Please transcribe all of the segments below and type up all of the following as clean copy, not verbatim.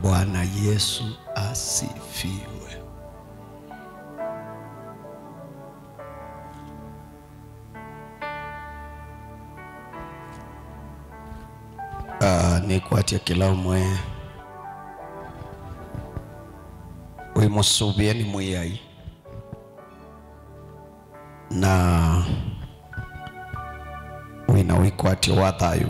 Bwana Yesu asifiwe. Ni kwatia kila umwe wimusubie ni mwiyai na wina wikwati wa thayu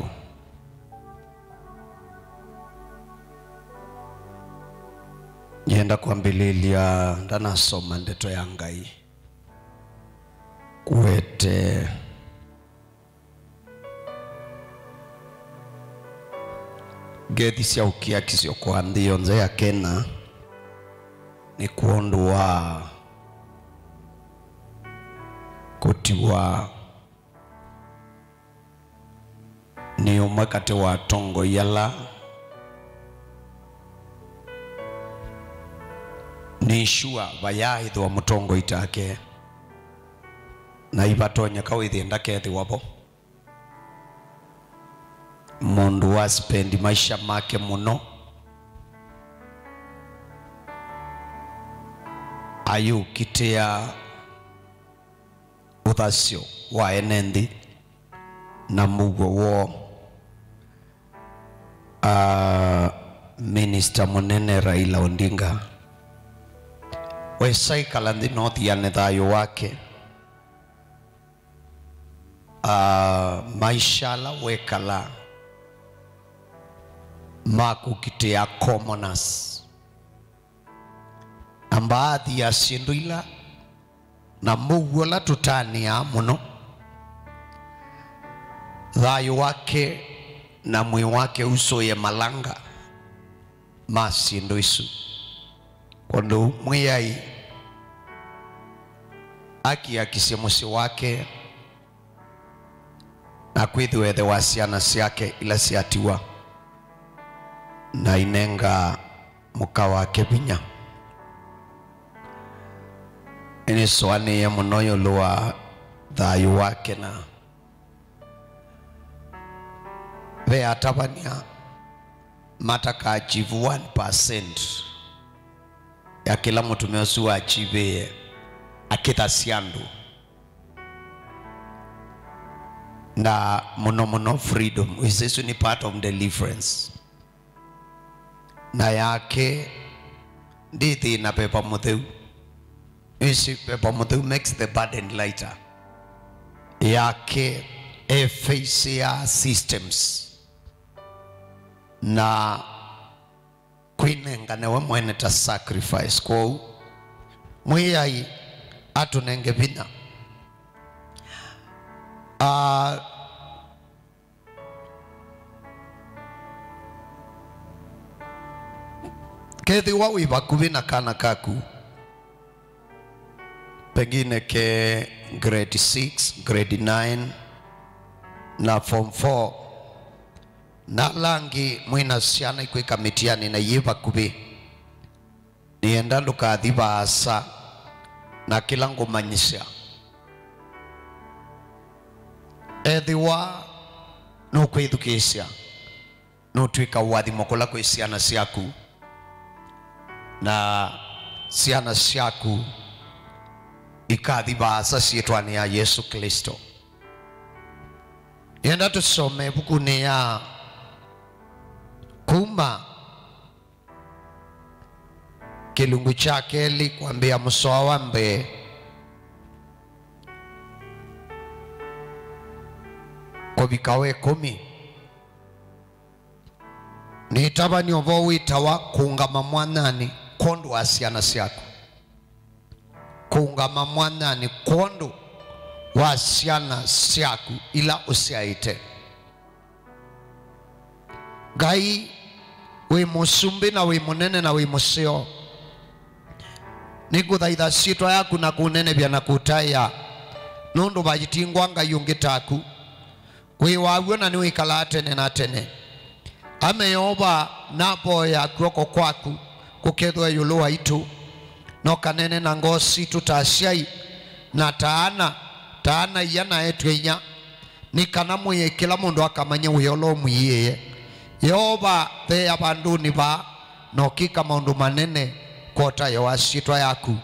yenda kwambililia ndanasoma ndeto ya Ngai kuwete gethi cia ukia kisio kwa nthio nze ya Kena ni kuondwa kutiwa ni umakate wa tongo yala ni shua bayahithwa wa mutongo itake na ibatonya kawithi ndakethi wapo mundu wa spendi maisha make muno ayu kitea uthasio wa enendi na mugo wo minister munene Raila Odinga wesaikala nthi north ya nethayo wake maisha la wekala makukitea commoners na baadhi ya sindu ila na mugo la tutania muno thayo wake na mwi wake uso ye malanga masindu isu kondo mwiyai aki akisemusi wake na kwithiwethe wa ciana ciake ila ciatiwa na inenga muka wake binya ini swani ya munoyo luwa thayu wake na ve atabania mataka achieve 1% ya kila mtu meosu achieve akita siandu na muno freedom is ni part of deliverance na yake ndithi na pepa mutheu isi pepa mutheu makes the burden lighter yake FACR systems na kwinenga newe mwene ta sacrifice kwa mwiyai atunenge bina kethi wa wibakubi na kana kaku pengine ke grade 6 grade 9 na form 4 na langi mwina siana ikweka mitiani na yiva kubi nienda lukathiba asa na kila ngumanyisha ethiwa nukwithukisya nutwika wathimo kula kwi ciana ciaku na ciana ciaku ikathiba asa ciitwani ya Yesu Kristo. Yenda tusome bukuni ya Kuma kilungu chake likwambia msoa wambe kwa vikawe 10 ni tabani ovo witawa kuungama mwanani kondo wa ciana ciaku kuungama mwanani kondo wa ciana ciaku ila usiaite Ngai we musumbi na we munene na we musio nikuthaitha ciitwa yaku na kunene bia na kutaya nundu bajitingwa Ngai ungitaku we wawio na niwe ikala tene na tene ameoba napo ya kwoko kwaku kukethwa yulu waitu no kanene na ngosi tutasiai na taana yana etwenya nikana muye kila mundu akamanya uyolo muyiye Yehova the abanduni ba nokika maundu manene kota ya wasitwa yaku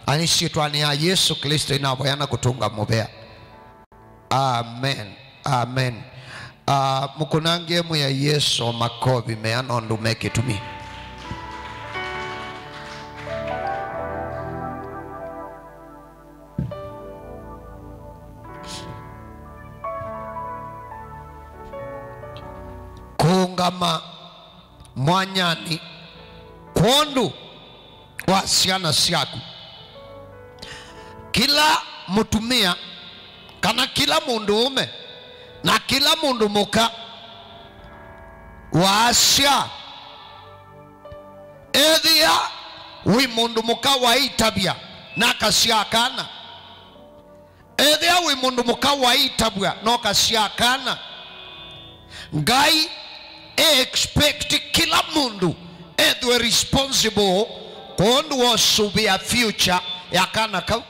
anisitwa ni ya Yesu Kristo inaboyana kutunga mubea. Amen, amen. Mukunange mu ya Yesu makobi meana ondu make to me. Kungama mwanyani kondu wasiana siaku kila mutumia kana kila mundu ume na kila mundu muka wasya edhia wi mundu muka waitabia nakasiakana edhia wi mundu muka waitabia nokasiakana ngai expect kila mundu edwe responsible kondu wasubia future yakana kau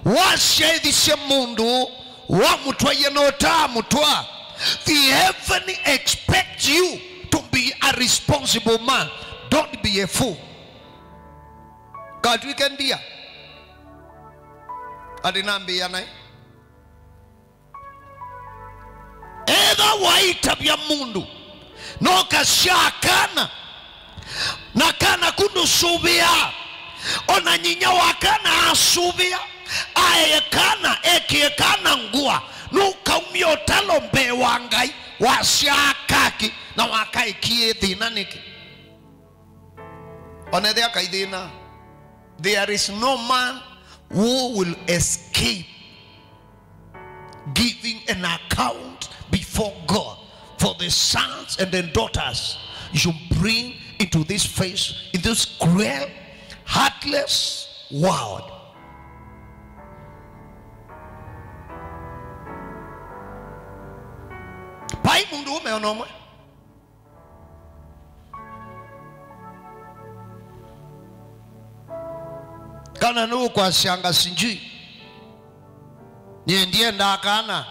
washaidhishe mundu wa mutwa yenota mutwa. The heaven expects you to be a responsible man. Don't be a fool. God weekend dia adinambi yanai edha waitabia mundu noka shakana nakana kundu subia ona nyinya wakana asubia aekana ekiekana ngua nuka umiotalo mbe wangai wasiakaki na wakai kie dhina niki onedhia kaidhina. There is no man who will escape giving an account before God for the sons and the daughters you bring into this face, in this cruel, heartless world. Pai mundu umeonomwe kana nuku kwa sianga sinjui niendie ndakana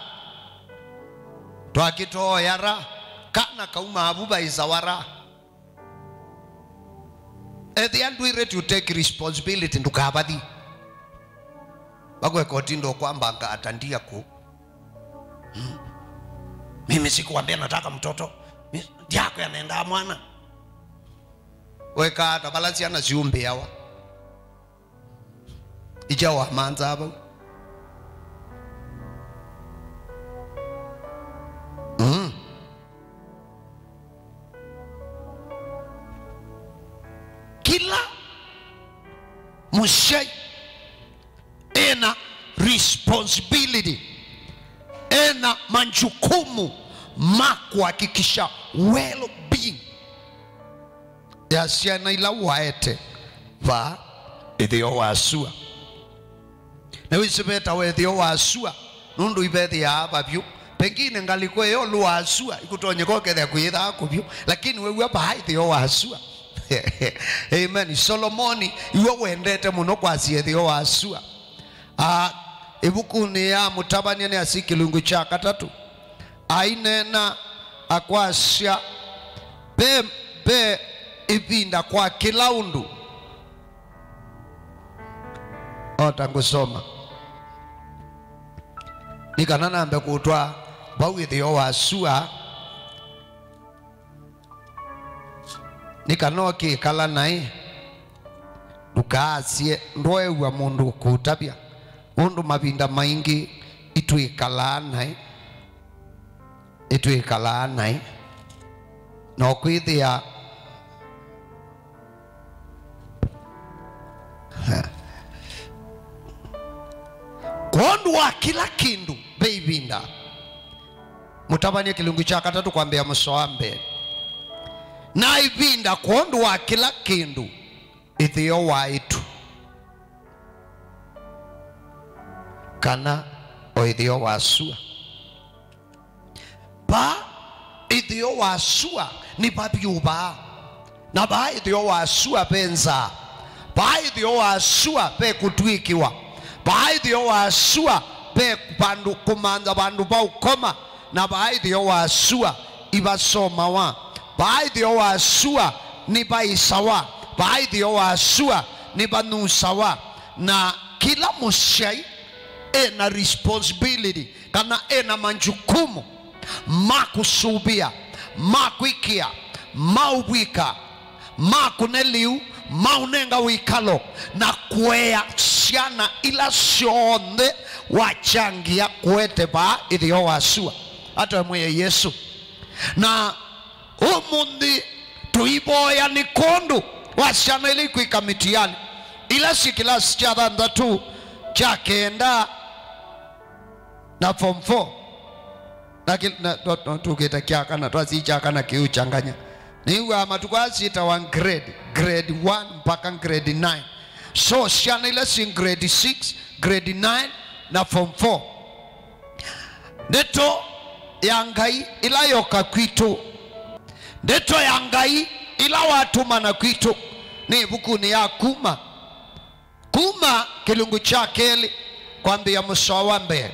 twakito yara kana kauma abuba izawara. At the end we ready to take responsibility ndukabadhi bagwe kotindo kwamba ngatandia ku mimi sikuambia nataka mtoto yako yanaenda mwana weka tabalansi ana ziumbe yawa ijawa manza hapo kila mushai ena responsibility ena manjukumu makuhakikisha well being ya siana ila waete va ithio wasua na wisibeta we ithio wasua nundu ibethi ya ababyu pengine ngalikwe yo luasua ikutonye kokethe kwitha kubyu lakini wewe hapa ithio wasua. Amen. Solomoni iwe wendete muno kwa ithio wasua. Ibuku ni ya mutabania ni asikilungu cha katatu ainena akwasya be ibinda kwa kilaundu otangusoma nikanana ambe kutwa bawithio wasua nikanoki kala nai dukasie ndoewa mundu kutabia mundu mabinda maingi itwikala nai no kwithia kondu wa kila kindu beibinda mutabania kilungu cha katatu kwambia msoambe na ibinda kondu wa kila kindu ithio waitu kana o ithio wasua ba ithio wasua ni babyuba na ba ithio wasua penza ba ithio wasua pe kutwikiwa ba ithio wasua pe bandu kumanza bandu ba ukoma na ba ithio wasua ibasoma wa ba ithio wasua ni baisawa baadhi wa sua ni banusawa na kila mushai ena responsibility kana ena manjukumu makusubia makwikia mauwika makuneliu maunenga wikalo na kwea siana ila sionde wachangia kwete ba ithio wasua hata mwe Yesu na umundi tuiboya ni kondu wasiana ili kuikamitiani ila si kilasi cha thandatu cha kenda na form 4 na tukita kia kana tuwasi cha kana kiu changanya ni uwa matukwasi ita one grade 1 mpaka grade 9 so siana ila si grade 6 grade 9 na form 4 neto yangai ila yoka kwitu neto yangai ila watu mana kwitu ni buku ni ya kuma kilungu chakeli kwambia musawambe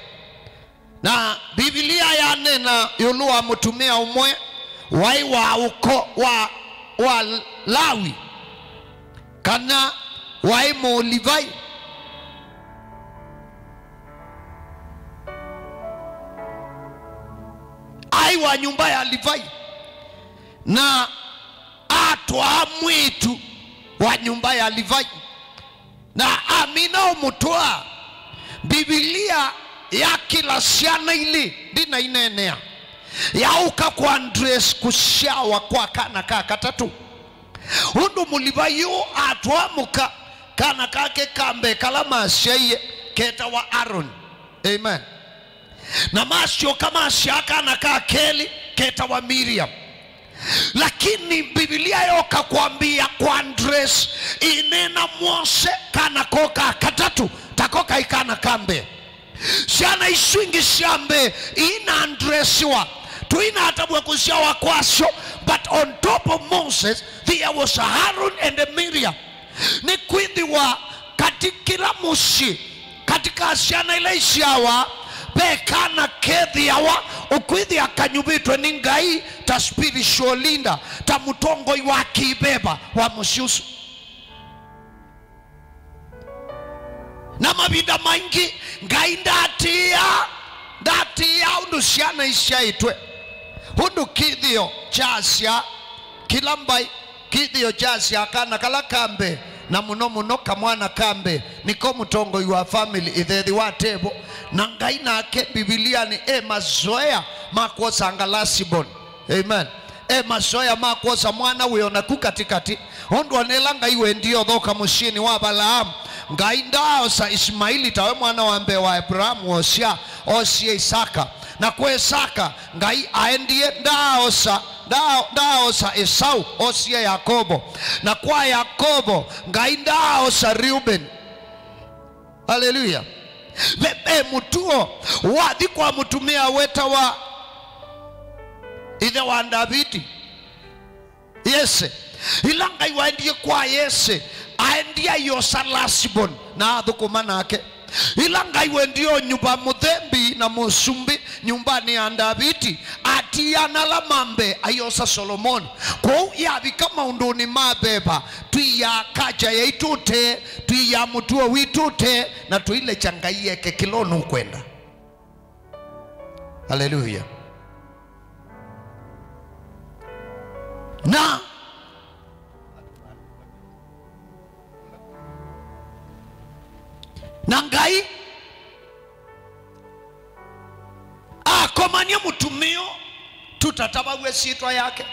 na Biblia ya nena yulua mutumia umwe wai wa uko wa Lawi kana wai mo Livai ai wa nyumba ya Livai na atwa mwitu wa nyumba ya Livai na amina umutoa Biblia ya kila siana ili dina inenea ya uka kwa Andres kushawa kwa kana katatu undu mulivayu atwamuka kana kake kambe kalama sheye keta wa Aaron amen na masio kama shaka na kakeli keta wa Miriam lakini Biblia yoka kuambia kwa Andres inena Mose kana koka katatu takoka ikana kambe siana iswingi siambe ina Andresiwa tuina atabwe kusiawa kwasyo but on top of Moses there was Aaron and Miriam ni kwindi wa katikila mushi katika siana ile isiawa bekana kethi yawa ukwidi akanyubitwe ni ngai ta spiritual leader ta mutongo wa kibeba wa mushusu na mabida maingi ngai ndatia undu siana ishaitwe undu kithio chasya kilambai kithio chasya kana kala kambe na muno kamwana kambe niko mutongo wa family ithethi wa tebo na ngai nake Biblia ni mazoea makosa angalasibon amen mazoea makosa mwana weona kukatikati ondo anelanga iwe ndio thoka mushini wa Balaam ngai ndao sa Ismaili tawe mwana wa mbe wa Abraham osia Isaka na kwa Isaka ngai aendie ndao sa Esau osia Yakobo na kwa Yakobo ngai ndao sa Reuben haleluya bebe mutuo wadi kwa mutumia weta wa ile wa Davidi Yese ilanga iwaendie kwa Yese aendia yosa Lasibon na adhukumana ake ilanga iwendio nyumba muthembi na musumbi nyumbani ya Davidi atiana la mambe ayosa Solomon kwa yavi kama unduni mabeba tuya kaja ya itute tuya mutuo witute na tuile changaye ke kilonu kwenda haleluya na nangai akomania mutumio tutatabawe sitwa yake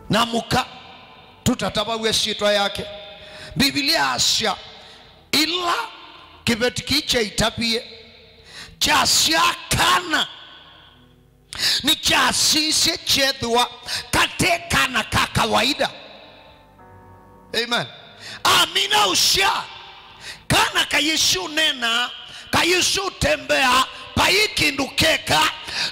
na muka tutatabawe sitwa yake Biblia asya ila kibetikiche itapie chasya kana ni chasise chedwa kateka na kawaida amen amina usha kana kayeshu nena kayeshu tembea paikindukeka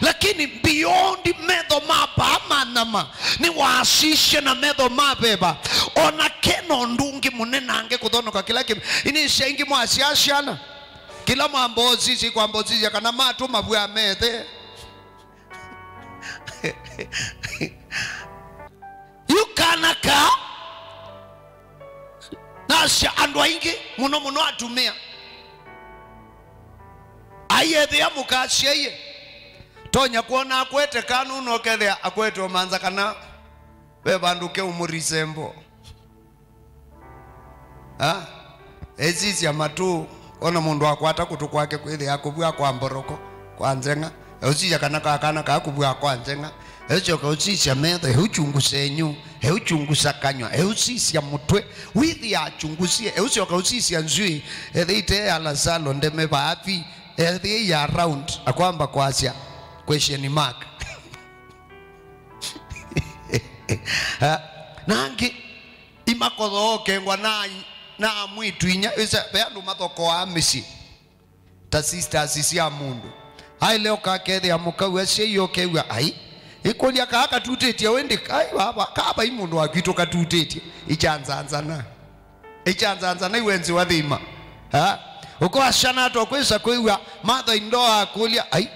lakini beyond medho mapa manama ni waasishe na medho mabeba ona keno ndungi munenange kuthonoka kila kimi ini shengi mwasiashana kila mambo zizi kwa mbozizi kana matu mabua methe yukanaka nasha andwa ingi muno atumia ayethia mukasheye tonya kuona akwete kanu no kethia akwete omanza kana we banduke umurisembo ezizia matu ona mundu akwata kutu kwake kwithia akubua kwa mboroko kwa nzenga eusia kana kakubua kwa nzenga echoka usisia metho euchunguse enyu euchungusa kanywa eusisia mutwe withi achungusie eusioka usisia nzui etheite ala salo ndeme bapi ethi ya round akwamba kwasia question mark nangi imakodho kengwa na mwitu inya isa beandu mathoko amisi ta sisters cia mundu ai leo kakethe amukau acie yokewa ai ikolia kaka tutetie wende kai baba kaba imundu akito katutetie ichanzanzana iwenzi wathima uko ashana to kwesa kwiwa mother indoa kulia ai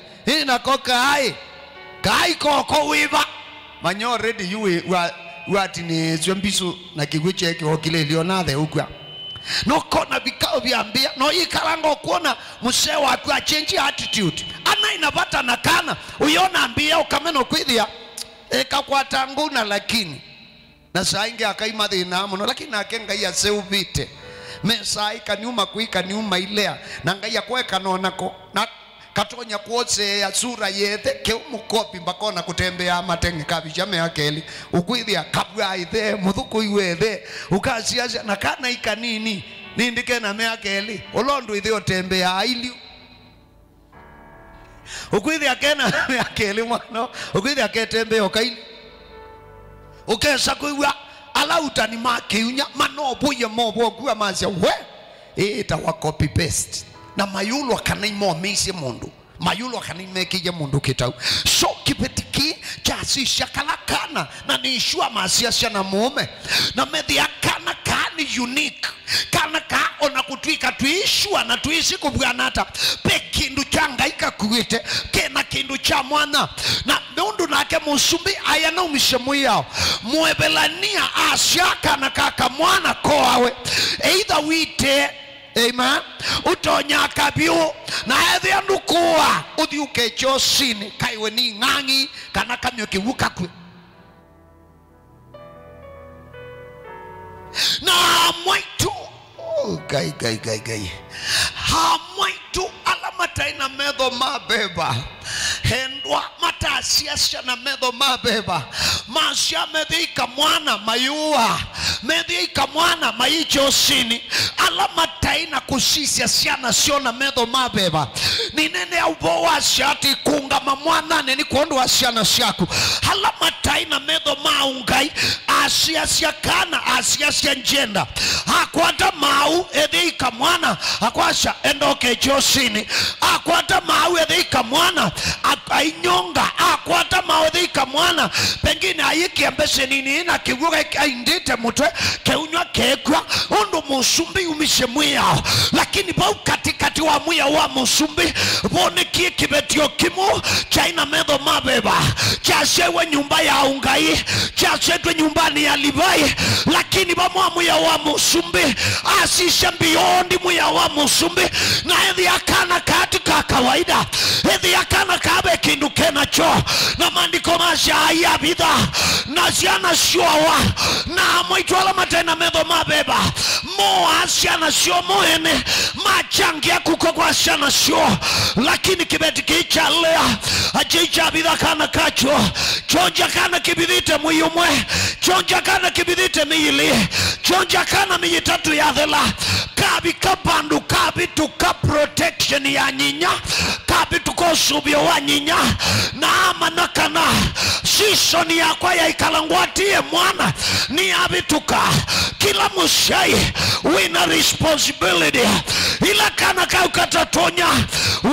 ina koka ai kai koko wiva manyo ready you wati ni zwembisu na kigwiche yake okile lionathe ukwa no kona vikao viambia no ikalango kuona msee wako change attitude ana inapata nakana uiona ambia ukameno kwithia ekakwata nguna lakini na sainge akaima thina muno lakini akenga ya seuvite mesai kaniuma kuika niuma ilea na ngaya kweka nonako na katonya kuose ya sura yethe keumukopi mbakona kutembea matenge kabijame akeli ukwithia kabwa ithe muthuku iwethe ukasiasia na kana ikanini nindike na meakeli olondo ithe otembea ailiu ukwithia kena meakeli mwana ukwithia ketembea okaili ukesa kuiwa alauta ni makiunya manobuye mobo kwa mazia we ita wa copy paste na mayulo akanaimo amisi mundu mayulo akanimekije mundu kitau so kipetiki chasi shakalakana na niishua masiasha na mume na medhi akana kani unique kana ka ona kutwika tuishua na tuishi kubwanata pekindu changaika kuite kena kindu cha mwana na mundu nake musumbi ayana umishemu yao muebelania ashaka na kaka mwana koawe either wite amen utonya kabiu na ethi andukua uthiuke chosini kaiwe ni ngangi kana kamyo kiwuka kwe na mwaitu gai ha mwaitu alamata ina medho mabeba hendwa matasiasha na medho mabeba masha medhika mwana mayua medhika mwana maicho sini alamata ina kusisia siana siona medho mabeba ni nene ubowa siati kunga mamwana nini kuondu asiana siaku alamata ina medho maungai asiasia kana asiasia njenda hakwata mau edhika mwana hakwasha endoke chosini akwata mau edhika mwana ainyonga akwata mau edhika mwana pengine ayiki ambese nini na kivuga indite mutwe keunywa kekwa undu musumbi umishemu yao lakini bau katikati wa muya wa musumbi bone kie kibetio kimu chaina medho mabeba chashewe nyumba ya ungai chashetwe nyumbani ya libai lakini bamu muya wa musumbi asisha beyond muya wa musumbi na ethi akana katika kawaida ethi akana kabe kindu kenacho na mandiko masha ya bidha na siana showa na mwitwala matena medho mabeba mo asiana sho moene machangia kuko kwa asiana sho lakini kibeti kicha lea ajicha bidha kana kacho chonja kana kibidhite muyumwe chonja kana kibidhite miyili chonja kana miyitatu ya dhela kabi kabandu kabi tuka protection ya nyinya kabi tuko subio wa nyinya na manakana season ya kwa ya ikalangwatie mwana ni abituka kila mushai wina responsibility ila kana kaukatatonya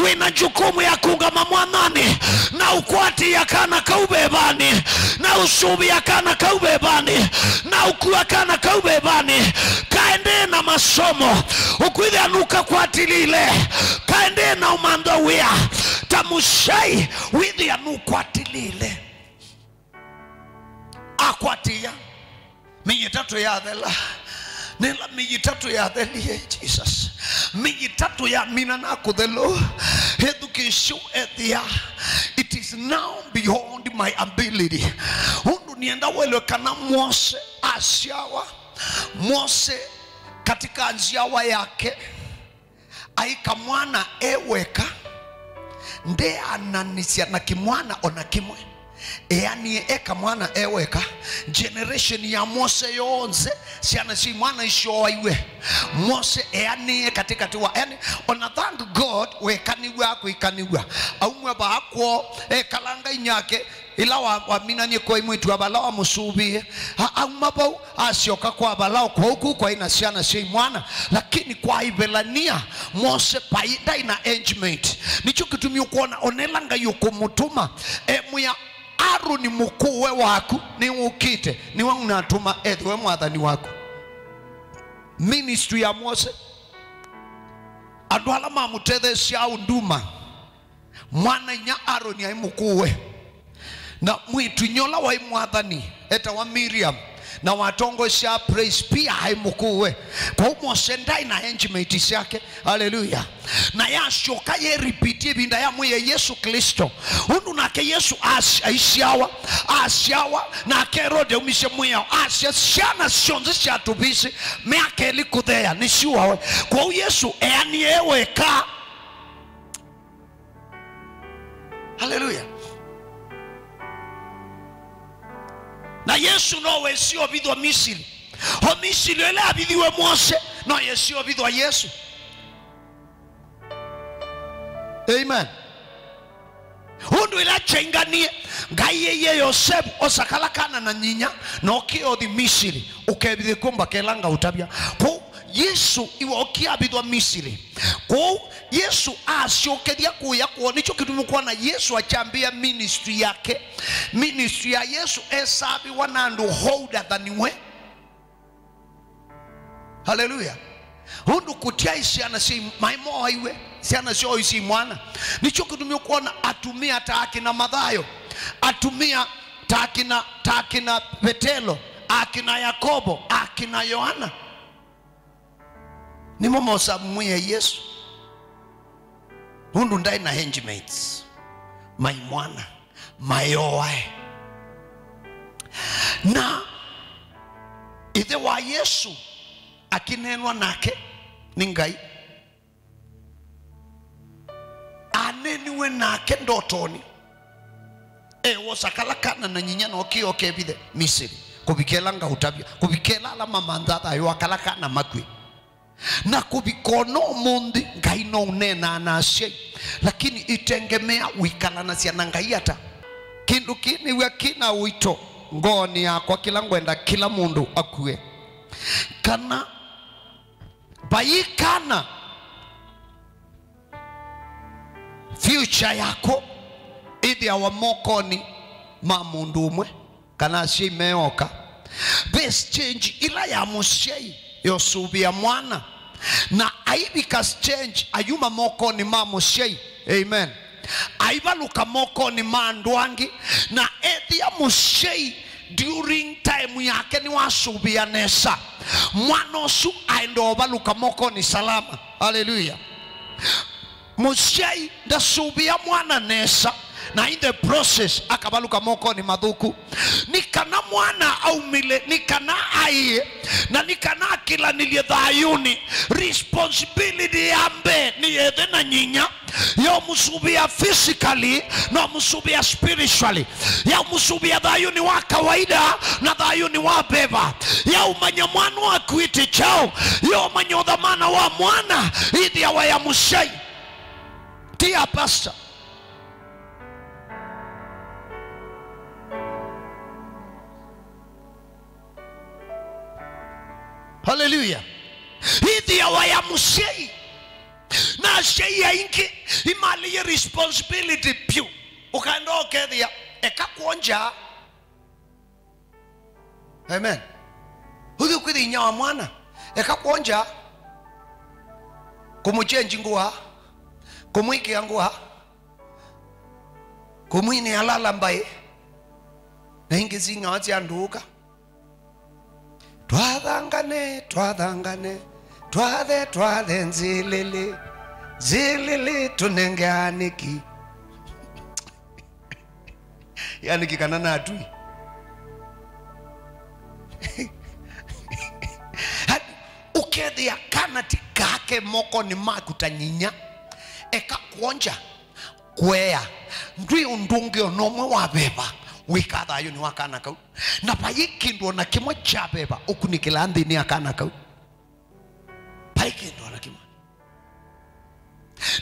wina jukumu ya kungama mwanani na ukwati ya kana kaubebani na usubi ya kana kaubebani na ukuwa kana kaubebani kaende na masomo ukuidhi anuka kwa tilile kaende na umandawia tamushai widhi anuka tilile akwatia miji tatu ya thela nela miji tatu ya theli Jesus miji tatu ya mina na kuthelo education ethia it is now beyond my ability. Hundu nienda wele kana Mose ashawa Mose katika njiawa yake aika mwana eweka nde ananisia na kimwana ona kimwe yani eka mwana eweka generation ya Mose yonze siana si mwana ishowa iwe Mose yani katika tiwa yani ona thank God wekaniwa kuikaniwa aumwe bakwo kalanga inyake ila wa minani kwa imwitu abalawa musubi aumabau asioka kwa abalao kwa huku kwa ina siana si mwana lakini kwa ibelania Mose paida ina engagement nicho kitumio kuona onelanga yuko mutuma muya Aroni mukuu we waku ni ukite ni wangu natuma we mwathani waku ministry ya Mose adwala mamutethe cia unduma mwana inya Aroni ai mukuu we na mwitu nyola wa mwathani eta wa Miriam na watongo sha praise pia haimukuwe kwa Mose ndai na engagement yake haleluya na yashoka ye repeat binda ya mwe Yesu Kristo undu nake Yesu aishawa na Herode umishe mwe asya shana shonze sha tubisi meake likuthea ni sure kwa Yesu yani eweka haleluya na Yesu nowe sio bidwa Misiri ho Misiri ele abidhiwe Mose no Yesu bidwa Yesu amen hundu ila chenganie ngaye Yosef osakalakana na nyinya no kio di Misiri ukebidhi kumba kelanga utabia kwa Yesu iwa okia bidwa Misiri kwa Yesu ashokedia kuya kwa nicho kitumukuwa na Yesu achambia ministry yake ministry ya Yesu esabi wanandu holder thaniwe haleluya hundu kutia isiana si maimo haiwe siana sio isi mwana nicho kitumukuwa na atumia taakina Mathayo atumia taakina Petelo akina Yakobo akina Yohana ni mama samuye Yesu hundu ndai na engagement my mwana mayowae na ithe wa Yesu akinenwa nake ningai aneniwe nake ndotoni wosakalakana na nyinya no kio kebithe Misiri kubikelanga utabia kubikela la mamandata yo akalakana makwi na kubikono mundi ngai no unena na shei lakini itengemea wikalana cia ngai ata kindu kini we kina wito ngoni yakwa kila ngwenda kila mundu akue kana bayikana future yako idi awa mokoni ma mundu umwe kana shei meoka best change ila ya mushei yosubia mwana na aibikas change ayuma moko ni mamushei amen aibaluka moko ni mandwangi na ethia mushei during time yake ni wasubia nesa mwanosu aendo baluka moko ni salama haleluya mushei da subia mwana nesa na in the process akabaluka moko ni madhuku nikana mwana au mile nikana aiye na nikana kila niliyedhayuni responsibility yambe ni yedhe na nyinya yo musubia physically no musubia spiritually ya musubia dhayuni wa kawaida na dhayuni wa beba ya umanya mwana wa kuiti chao yo umanya dhamana wa mwana idi ya waya mushai tia pastor haleluya hithi ya waya mushei na shei ya inki imali ya responsibility piu ukaendo okethia eka kuonja amen huthi kwithi nyawa mwana eka kuonja kumuchenji nguha kumwiki nguha kumwini alala mbaye na ingi zinga wati anduka twathangane twathe nzilili tunenge aniki yani kikana na atui ukethia kanati kake moko ni makutanyinya eka kuonja kwea ndui undungi onomwe wabeba wikatha ayo ni wakana kau na paikindu na kimwe cha beba ukunikila nthi ni akana kau paikindu na kimwe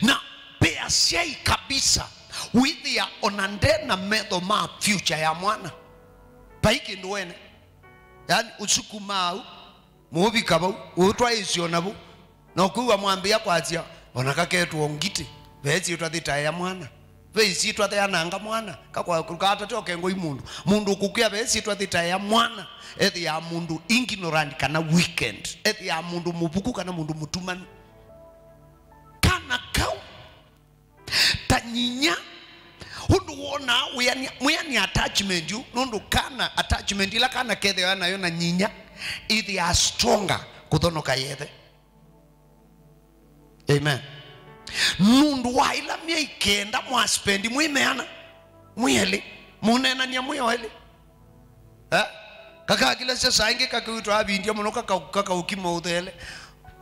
na pea siai kabisa withia onande na metho ma future ya mwana paikindu wene yani usukuma au mubi kabau utwa isio nabu na kuwa mwambia kwatia onakaketu ongiti bezi twathita ya mwana bezi twathia nanga mwana kakwa kata toke ngoi mundu kukia bezi twathita ya mwana ethi ya mundu ignorant kana weekend ethi ya mundu mubuku kana mundu mutumani kana kau tanyinya hundu wona muyani attachment you nundu kana attachment ila kana kethe yana yona nyinya ithi are stronger kuthonoka yethe. Amen. Nundu wa ila mia ikenda mwaspendi mwimeana mwele munena niya mwele kaka kila sasa inge kakuitwa abindia muno kaka ukima uthele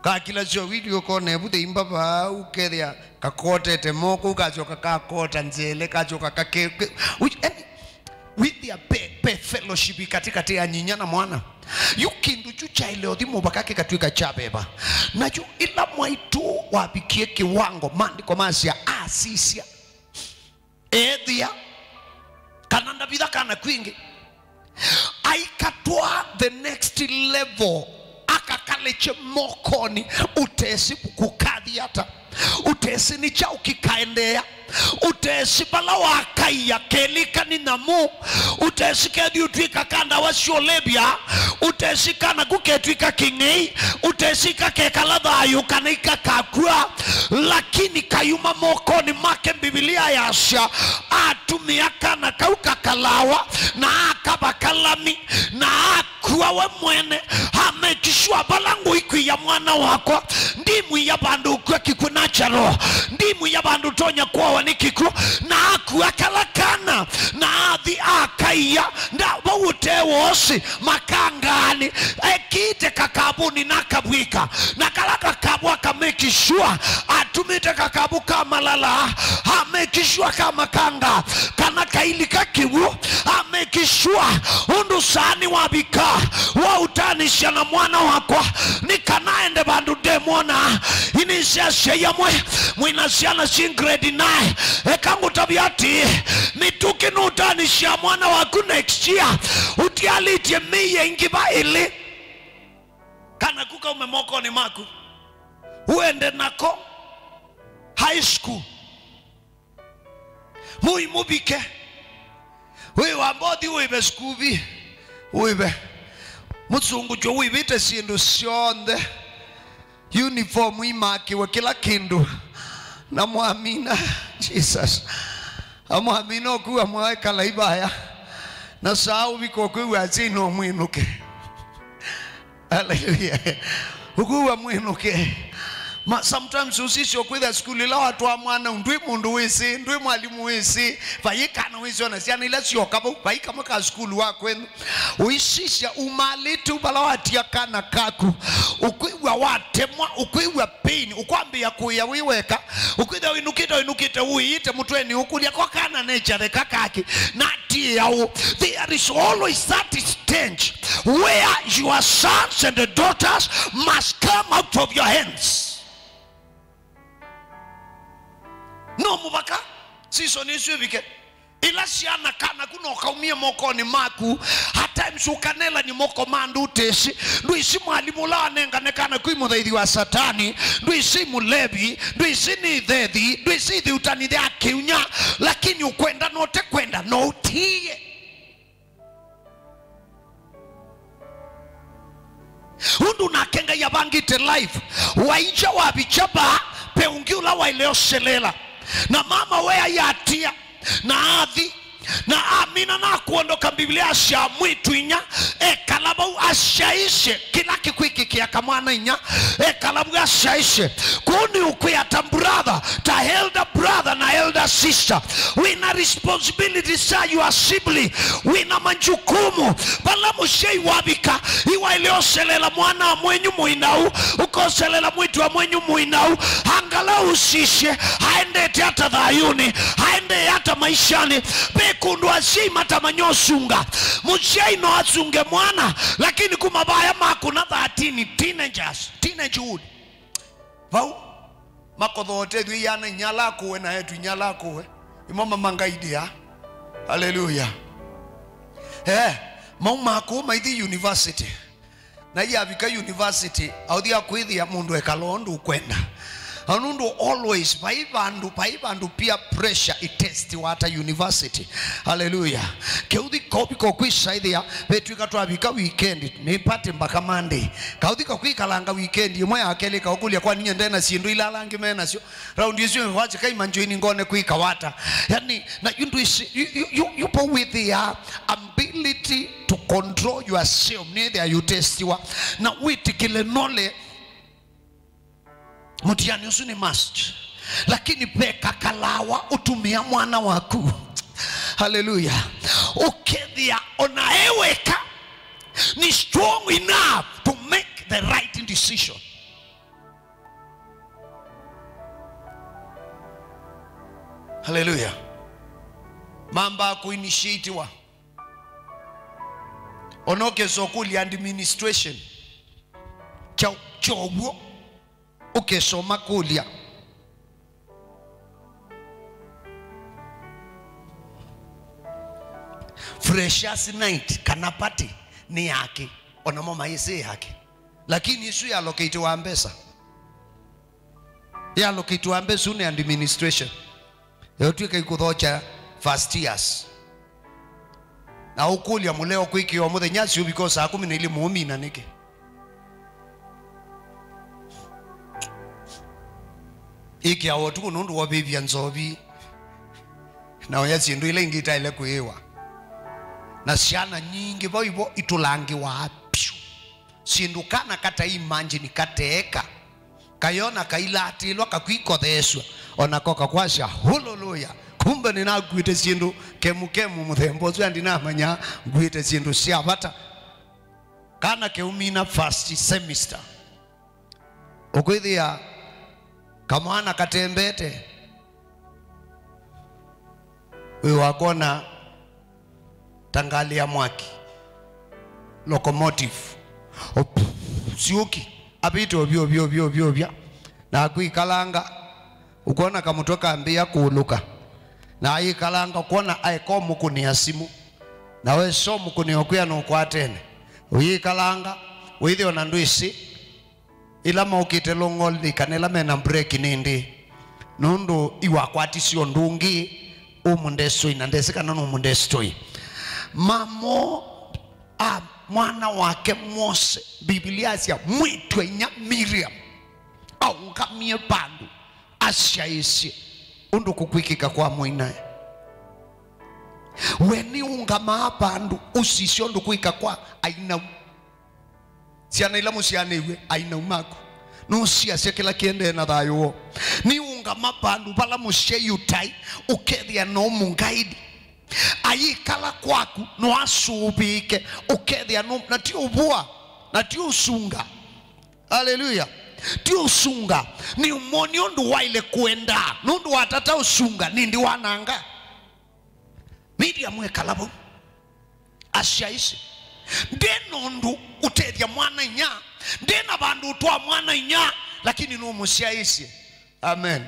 ka kila sio video kone buthe imbaba ukethia kakotete moko ukachoka kakota nzele kachoka kake with their fellowship katikati ya nyinya na mwana yukindu chucha ile odhimu bakake katwika chabeba nacho ila mwaitu wabikie kiwango maandiko masia asisia edhia kananda bidha kana kwingi aikatwa the next level akakaleche mokoni utesi kukadhi hata utesi ni cha ukikaendea utesi bala wakaiya kelika ni namu utesi kedi utwika kanda wasiolebia utesi kana kuketwika kingei utesi kakekala dhayu kanika kakua lakini kayuma mokoni make Biblia yasha atumia kana kauka kalawa na akabakalami na akuwa we mwene hamekishwa balangu iku ya mwana wako ndimu ya bandu kwa kikuna charo ndimu ya bandu tonya kwa wanikiku na akuwa kalakana na adhi akaiya na wawute wosi makangani ekite kakabuni nakabwika na kalaka kabwa kamekishwa atumite kakabu kama lala hamekishwa kama kanga kana kaili kakiwu hamekishwa undu sani wabika wa utanisha na mwana wako ni kanaende bandu demona inisha sheya mwinasiana singredi nae ekangu tabiati mituki nutanisha mwana wako next year utialitie miye ingiba ili kana kuka umemoko ni maku uende nako high school mubike wewe wambodi wewe skubi wewe mutsungu jo wewe tesindu sionde uniform imaki wa kila kindu na muamina Jesus amuamino kuwa mweka laibaya na sao biko kuwa zino mwinuke hallelujah ukuwa mwinuke sometimes usisi okwitha skuli la watu wa mwana ndwi mundu wisi ndwi mwalimu wisi vayikana wisi ona siana ila sio kabo vayika maka skuli wakwenu uisisha umalitu bala watia kana kaku ukwiwa watemwa ukwiwa pain ukwambia kuya wiweka ukwitha inukita uite mutweni ukulia kwa kana nature kakaki nati yao. There is always that stage where your sons and daughters must come out of your hands. No mubaka siso nisubike ila siana kana kuno kaumia moko ni maku hata msukanela ni moko mandu tesi ndu isi mwalimu la nenga nekana kuimudhaidhi wa satani ndu isi mulebi ndu isi ni dhedhi ndu isi thi utanidhi akiunya lakini ukwenda note kwenda no utie undu nakenga ya bangite life wainja wabichaba peungiula wa ileo selela na mama wea yatia na adhi na amina na kuondoka Biblia asha mwitu inya kalabu ashaishe kila kikwiki kia kamwana inya kalabu ashaishe kuni ukwea brother ta elder brother na elder sister wina responsibility sa you are sibling wina manjukumu bala mushei wabika iwa ilioselela mwana mwenyu muinau ukoselela mwitu wa mwenyu muinau hangala usishe haende hata dhayuni haende hata maishani bekundu asima tamanyosunga mushei no asunge mwana lakini kumabaya makuna 13 teenagehood vau makodhote dwi yana nyala kuwe na yetu nyala kuwe imoma mangaidia hallelujah mauma kuma ithi university na yabika university audia kwithia mundu ekalondu kwenda anundu always paibandu peer pressure itesti wata university hallelujah keudi kopiko kwisaidia betu ikatwabika weekend nipate mpaka Monday kaudika kwikalanga weekend imwe yakeleka okulia kwa ninye ndena sindu ilalangi mena sio round yesu wacha kai manjoini ngone kwikawata yani na you po with the ability to control yourself neither you testiwa na witikile nole mutiani usuni must lakini peka kalawa utumia mwana waku hallelujah ukethia onaeweka ni strong enough to make the right decision hallelujah mamba kuinitiate wa onoke sokuli administration chowo ukesoma kulia freshers night kanapati ni yake onamo maisi yake lakini isu ya allocate wa mbesa ya allocate wa mbesa ni administration yote ikikuthocha first years na ukulia muleo kwiki wa muthenya cio because akumi ni ile muumina niki iki awo tuku nundu wa bibia nzobi na oya sindu ile ingita ile kuewa na siana nyingi boibo itulangi wa apyu sindu kana kata imanji ni kateeka kayona kailatilwa kakwikotheswa ona koka kwasha hallelujah kumbe ninagwite sindu kemukemu muthembozo andinamanya gwite sindu siabata kana keumina first semester ukwithia kamwana katembete we wakona tangalia mwaki locomotive siuki abito bio na kuikalanga ukona kamutoka ambia kuuluka na aikalanga kuona aikomu kunia simu na we somu kuniokuya nukwatene uyikalanga withi ona nduisi ila maukite longoli kanela mena break nindi nundu iwakwati sio ndungi umundeso inandesika nanu umundestoi mamo mwana wake Mose Biblia sia mwitwe nya Miriam au ngamie bandu ashaisi undu kukwikika kwa mwinae weni ungama bandu usisio ndu kuika kwa aina siana ila musiane iwe aina umako no sia sekela kiende na thayo ni ungama bandu bala musheyutai ukethia no mungaidi ayikala kwaku no asubike ukethia no na ti ubua na ti usunga hallelujah ti usunga ni umoni ndu waile kuenda nundu watata usunga nindi wananga media mwekalabo ashaisi ndeno ndu utethia mwana nya ndena bandu utwa mwana nya lakini no mushaisi amen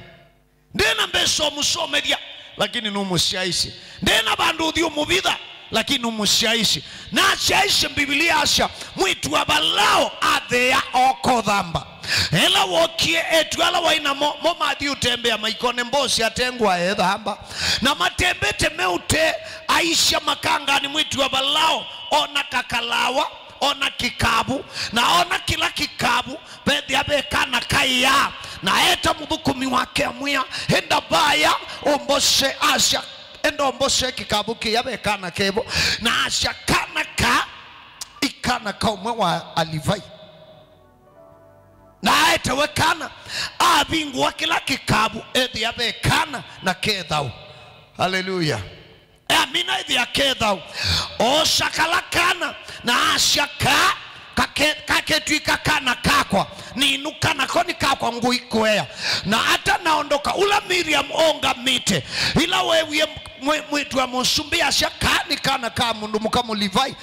ndena mbeso musomedia lakini no mushaisi ndena bandu uthio mubitha lakini umushaisi na shaisi Biblia asha mwitu abalao athea okothamba ela wokie etwala waina mo mathi utembea maikone mbosi atengwa ethamba na matembete meute aisha makangani mwitu abalao ona kakalawa ona kikabu na ona kila kikabu bethi abekana kaya na eta muthukumi wake amwia henda baya ombose asha endombo sheki kabuki yabe kana kebo na asha kana ka ikana ka umwe wa Alivai na etewe kana abingu wa kila kikabu ethi yabe kana na kethau. Hallelujah. Amina ethi ya kethau o shakala kana na asha ka kaketwika kana kakwa ni inukana koni kakwa ngui kwea na hata naondoka ula Miriam onga mite ila wewe mwitu wa musumbi asha kani kana ka mundu muka Mulivai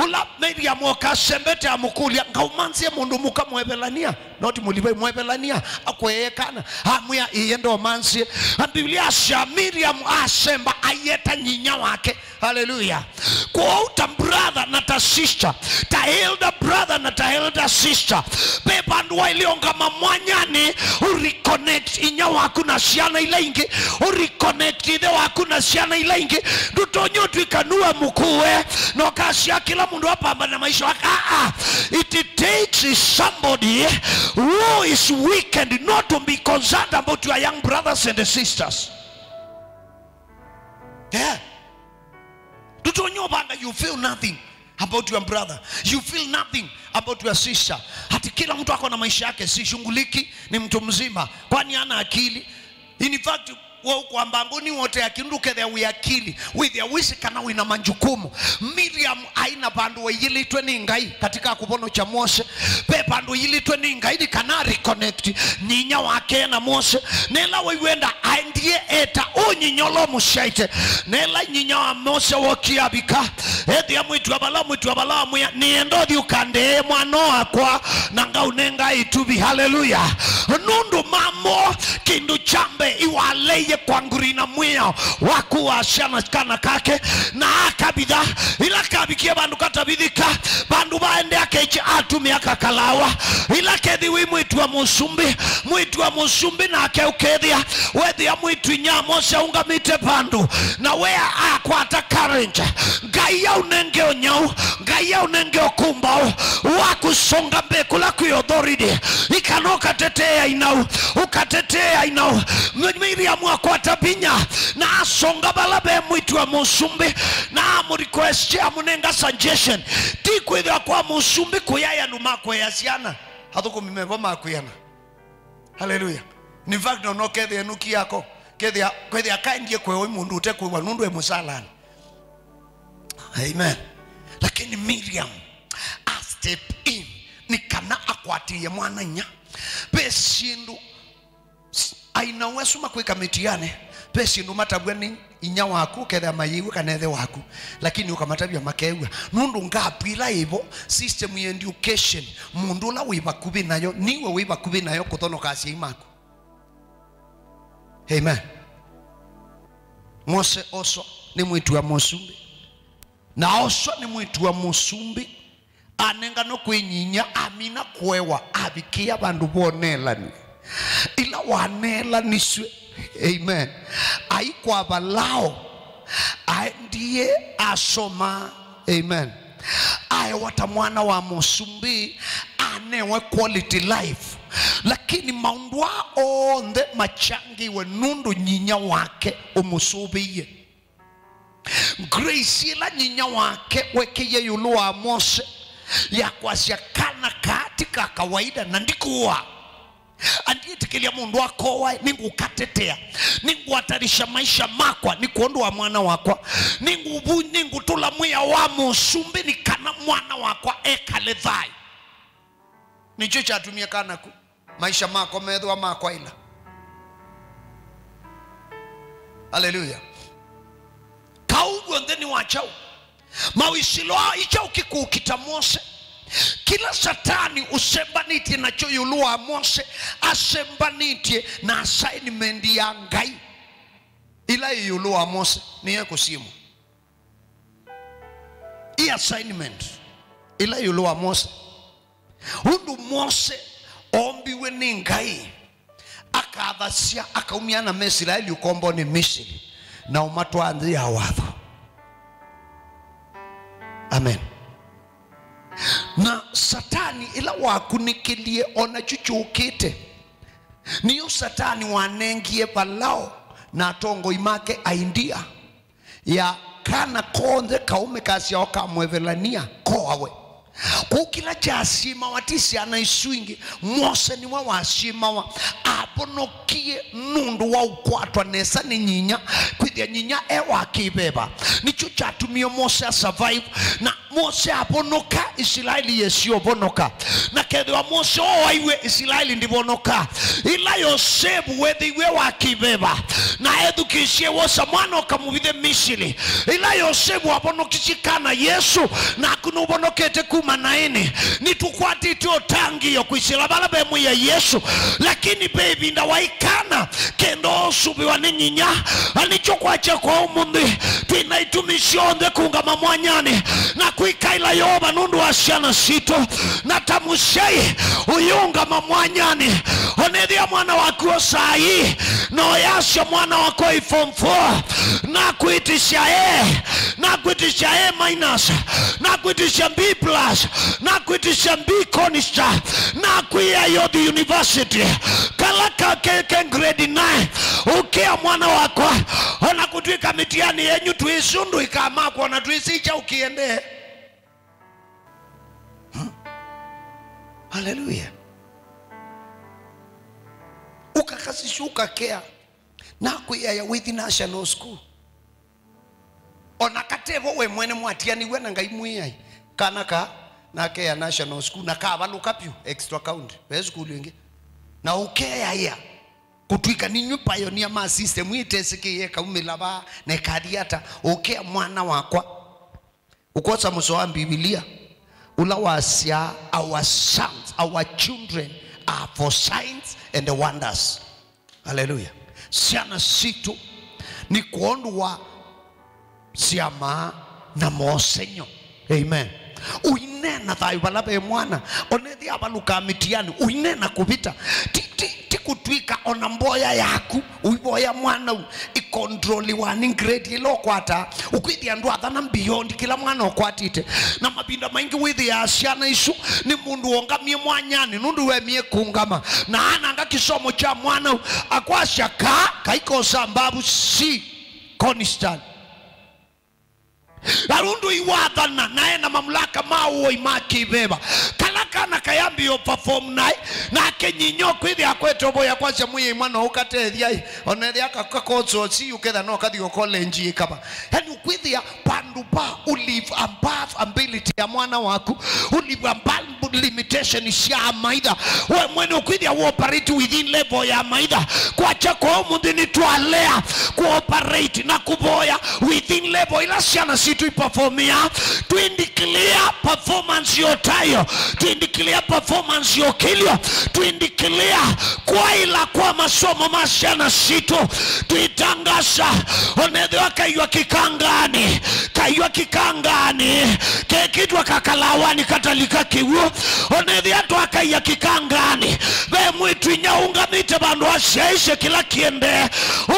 ula Miriam wakasembete amukulia ngaumanzie mundu muka mwebelania noti Mulivai mwebelania akweye kana hamuya iyendo manzie Biblia asha Miriam asemba ayeta nyinya wake. Hallelujah. Quote brother na ta sister, ta elder brother na ta elder sister. Beba nduwa ilionga mamwanyani ureconnect inya waku na siana ilaingi ureconnect ide waku na siana ilaingi dutonyo tuikanua mukuwe no kasia kila mundu wapamba na maisha waka. It takes somebody who is weak and not to be concerned about your young brothers and sisters. Yeah. You feel nothing about your brother, you feel nothing about your sister. Hati kila mtu ako na maisha yake, si shunguliki, ni mtu mzima, kwani ana akili. In fact, kwa mbanguni wote akinduke their we akili with their wisi kana wina manjukumu. Miriam aina bandu yilitwe ni ngai katika kubono cha Mose. Pe bandu yilitwe ni ngai ni kana reconnect nyinya wake na Mose. Nela wenda aindie eta o nyinyolo mushaite. Nela nyinya wa Mose wokiabika. Edi ya mwitu wabala mwe ni endodi ukande mwanoa kwa nanga unenga itubi. Hallelujah. Nundu mamo kindu chambe iwaleye kwa ngurina mwea waku wa shana kana kake na akabidha ila kabikia bandu katabidhika bandu baende akeche atu miaka kalawa ila kethi wi mwitu wa musumbi na akeukethia wethia mwitu Nyamose ungamite bandu na wea akwata karenge gaya unenge onyau gaya unenge okumbao waku songa mbekula kui authority ikanoka tetea inau ukatetea inau Miriam wakwata binya na asonga balabe mwitu wa musumbi na amu request ya munenga suggestion tiku idha kwa musumbi kuyaya numako ya siana hatuko mimeva makuyana. Hallelujah. Ni fact no kethi enuki yako kethi akaendie kwewe mundu utekwe wanundu emusalani. Amen. Lakini Miriam a step in ni kana akwati ya mwana nya pesindu aina wesuma kwika mitiane pesindu matabwa ni inya waku ketha mayiwe kanethe waku lakini ukamatabia makewa nundu ngapira ibo system ya education mundu la wiba kubi nayo niwe wiba kubi nayo kutono kasi imako. Amen. Mose oso ni mwitu wa musumbi na oso ni mwitu wa musumbi anenga no kwenyinya amina kwewa abikia bandu bonelani ila wanela niswe. Amen. Aikwa balao ndiye asoma. Amen. Aye wata mwana wa musumbi anewe quality life lakini maundwa onde machangi we nundu nyinya wake umusubiye grace ila nyinya wake wekeye yulu wa Mose ya kwa kana katika kawaida na ndikuwa andie tikilia mundu wako wa ningu katetea ningu atarisha maisha makwa ni kuondoa mwana wakwa ningu tula mwea wa musumbi ni kana mwana wakwa ekalethai ni chucha atumia kana ku maisha mako medwa makwa ila. Hallelujah. Kaugu ndeni wachau mawishilo ichau kiku kita Mose kila satani usembaniti na choyulua Mose asembaniti na assignment ya ngai ila yulua Mose ni yako simu i assignment ila yulua Mose undu Mose ombiwe ni ngai akathasia akaumiana na Israeli ukombo ni Misri na umatwanzi ya watho. Amen. Na satani ila wakunikilie ona chuchukite niyo satani wanengie balao na tongo imake aindia ya kana konde kaume kasi oka mwevelania koawe kukila chasima watisi anaiswingi Mose ni wawasima wa abonokie nundu wa ukwatwa nesa ni nyinya kwithia nyinya ewa kibeba nicho chatumio Mose a survive na Mose abonoka Israeli yesio bonoka na kedwa Mose waiwe Israeli ndibonoka ila Yosefu wedhiwe wa kibeba na edukishie wosa mwana okamubithe Misiri ila Yosefu abonokishikana Yesu na kunubonokete kumanaini nitukwatite otangi yo kwisila balabe mu ya Yesu lakini baby ndawaikana kendo osubiwa ninyinya anicho kwacha kwa umundi twinaitumishonde kungama mwanyani na kuikaila yoba nundu asiana sito na tamushei uyunga mamwanyani onedhia mwana wako sahi no yasho mwana wako form 4 na kuitisha na kuitisha minus na kuitisha B plus na kuitisha B conista na kuia yo the university kalaka keke grade 9 ukia mwana wako ona kutwika mitiani yenyu tuisundu ikamakwa na tuisicha ukiende. Hallelujah. Ukakasishuka kea na kuya ya within national school onakatevo we mwene mwatiani we nanga imuyai kanaka na kea national school na kava lukapyu extra count we school ingi na ukea ya kutwika ninyu pioneer ma system itesike ye kaumilaba ne kadiata ukea mwana wakwa ukosa musoa Biblia ulawasia our sons our children are for signs and the wonders. Hallelujah. Siana situ ni kuondwa siama na mosenyo. Amen. Uinena thayu balabe mwana onethi abaluka mitiani uinena kubita tikutwika onamboya yaku uiboya mwana ikontroli wani grade ilo kwata ukwithia ndu athana beyond kila mwana okwatite na mabinda maingi withi ya asiana isu ni mundu ongamie mwanyani nundu wemie kungama na ananga kisomo cha mwana akwasha kaiko sambabu si constant arundu iwathana nae na mamlaka mawo imaki beba kalaka na kayambi yo perform nai na kenyinyo kwithi akwetobo ya kwasha muye mwana ukatethia onethia akakonso si uketha no kathio college ikaba yani kwithi pandupa ulive above ability ya mwana waku ulive above limitation ya maida we mwene kwithi operate within level ya maida kwacha kwa mundini twalea cooperate na kuboya within level ila siana to performia to indicate performance yotayo to indicate performance yokilio to indicate kwa ila kwa masomo masiana sito to itangasha onedwa kaywa kikangani kekitwa kakalawani katalika kiwo onedwa to akaya kikangani be mwitu nyaunga mite bandu ashaishe kila kiende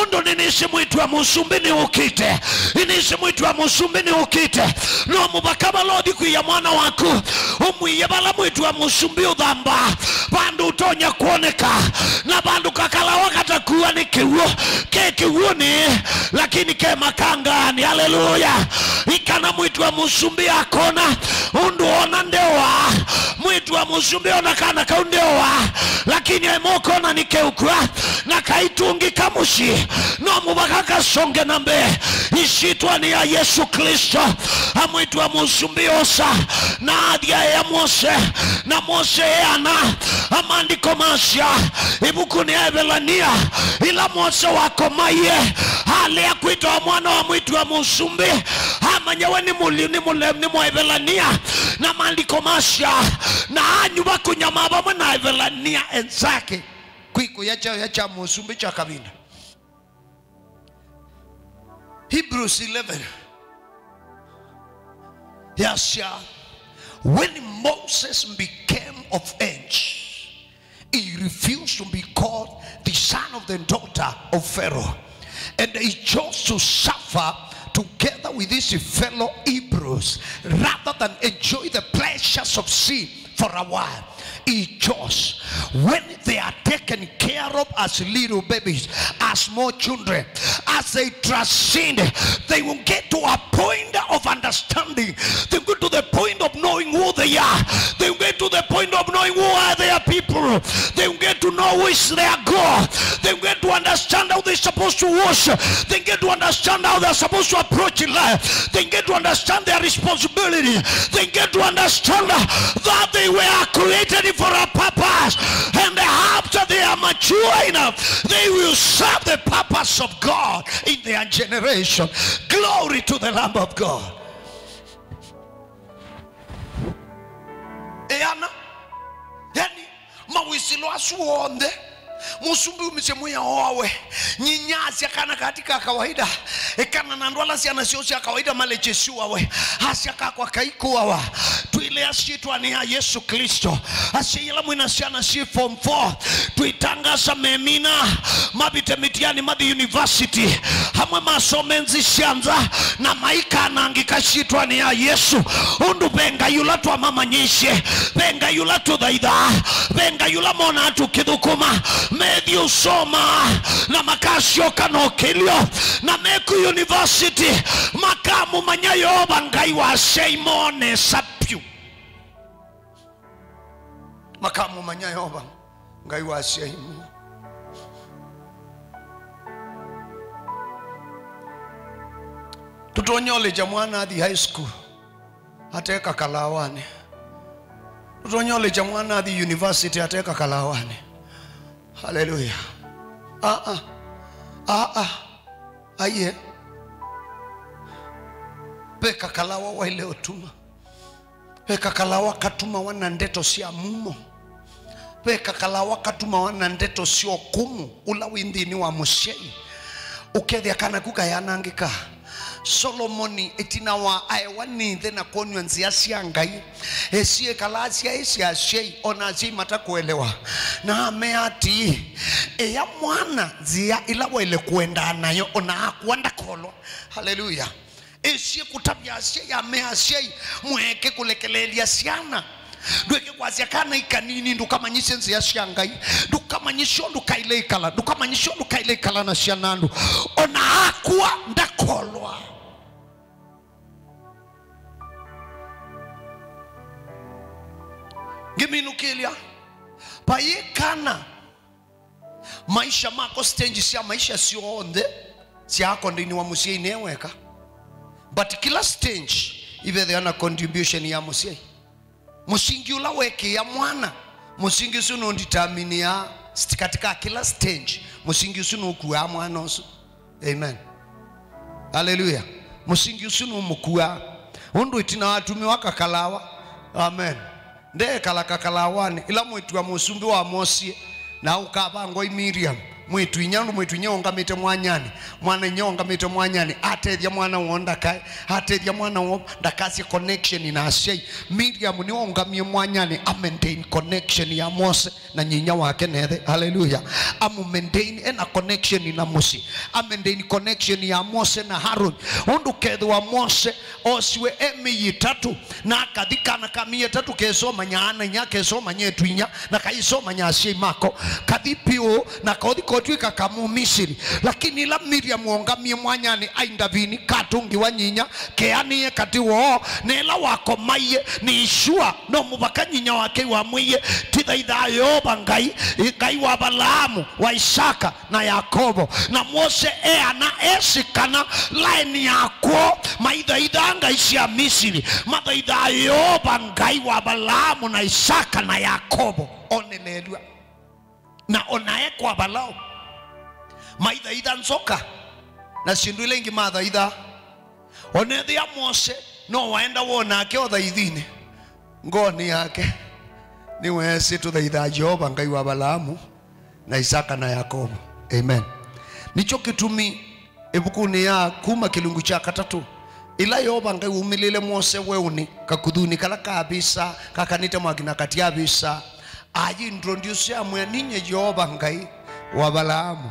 undo ninishi mwitu wa musumbi ni ukite inishi mwitu wa musumbi ni ukite no mubakaba lodi kuya mwana waku umuye bala mwitu wa musumbi udhamba bandu utonya kuoneka na bandu kakala wakata kuwa ni kiwo kekiwo ni lakini ke makangani. Hallelujah. Ikana mwitu wa musumbi akona undu ona ndewa mwitu wa musumbi onakana kaundewa lakini emokona ni keukwa na kaitungi kamushi no mubakaka songe nambe ishitwa ni ya Yesu Kristo amwitu wa musumbi osa na adia ya Mose na Mose ana amandiko masya ibuku ni Evelania ila Mose wako maye hale ya kuitwa mwana wa mwitu wa musumbi amanyewe ni mwa Evelania na mandiko masya na anyuba kunyamaba mwana Evelania enzake kuiku yacha musumbi cha kabinda. Hebrews 11. Yes, yeah. When Moses became of age, he refused to be called the son of the daughter of Pharaoh, and he chose to suffer together with his fellow Hebrews rather than enjoy the pleasures of sin for a while. He chose when they are taken care of as little babies, as small children, as they transcend, they will get to a point of understanding. They will get to the point of knowing who they are. They will get to the point of knowing who are their people. They will get to know who is their God. They will get to understand how they're supposed to worship. They get to understand how they're supposed to approach in life. They get to understand their responsibility. They get to understand that they were created for a purpose, and after they are mature enough, they will serve the purpose of God in their generation. Glory to the Lamb of God. Eana yani mawisilo asuonde musumbi umisemu ya owe nyinyasi akana katika kawaida ekana nandwala si anasiosi ya kawaida malechesiwa we asiaka kwa kaiku wawa tuile asitwa ni ya Yesu Kristo asiyela mwina siana si form 4 tuitangasa memina mabite mitiani madi university hamwe masomenzi sianza na maika anangika sitwa ni ya Yesu undu benga yula tuwa mama nyishe benga yula tudhaidha benga yula mona atu kidukuma medio soma na makasio kanokilio na Meku University makamu manyayo bangai wa Seimone Sapyu makamu manyayo bangai wa Seimu tutonyole jamwana hadi high school ateka Kalawani tutonyole jamwana hadi university ateka Kalawani. Hallelujah. Aye. Peka Kalawa wa ile otuma. Peka Kalawa katuma wana ndeto siya mumo. Peka Kalawa katuma wana ndeto siyo kumu. Ula windini wa mushei. Ukethia kana kuka yanangika. Solomoni etina wa aiwani thena konyo nzia siangai esie kalasia esia shei onazi mata kuelewa na ameati ya mwana zia ila wele kuenda nayo ona kuanda kolo. Hallelujah. Esie kutabia shei amea shei mweke kulekelelia siana dueke kwa ziakana ikanini ndukamanyise nzia siangai ndukamanyisho ndukaile ikala ndukamanyisho ndukaile ikala na sianandu ona akua ndakolwa. Giminukilia payekana maisha mako stage siya maisha siyo onde siya hako ndini wa musiei neweka but kila stage iwe theana contribution ya musiei musingi ula weke ya mwana musingi sunu nditamini ya katika kila stage musingi sunu ukuwa mwana osu. Amen. Hallelujah. Musingi sunu mkuwa undu itina watumi waka Kalawa. Amen. Nde kalaka Kalawani ila mwetu wa musumbi wa Mosie na ukaba ngoi Miriam mwetu inyandu mwetu nyonga mite mwanyani mwana nyonga mite mwanyani atethia mwana wonda kai atethia mwana wonda kasi connection ina shei Miriam ni ongamie mwanyani a maintain connection ya Mose na nyinya wake nethe. Hallelujah. Amu maintain ena connection ina Mose a maintain connection ya Mose na Harun undu kethu wa Mose osiwe emi tatu na akadika na kamie tatu kesoma nyana nya kesoma nyetu inya na kaisoma nya shei mako kadipio na kodiko tuika kamu Misiri lakini la Miriam ongamie mwanyani aindavini katungi wa nyinya keani katiwo nela wako maye ni Ishua no mubaka nyinya wake wa mwiye tithaitha yoba ngai wa Balaamu wa Isaka na Yakobo na Mose ana esikana line yako maithaitha ngai cia Misiri mathaitha yoba ngai wa Balaamu na Isaka na Yakobo onelelwa na onae kwa Balao maithaitha nzoka na sindu ile ingi mathaitha onethia Mose no waenda wona ake othaithine ngoni yake ni wesi tuthaitha Jehova ngai wa Balaamu na Isaka na Yakobo. Amen. Nicho kitumi ebukuni ya kuma kilungu cha katatu ila Yehova ngai umilile Mose weuni kakudhuni kala kabisa kakanita mwagina katia bisa aji introduce ya mweninye Jehova ngai wa Balaamu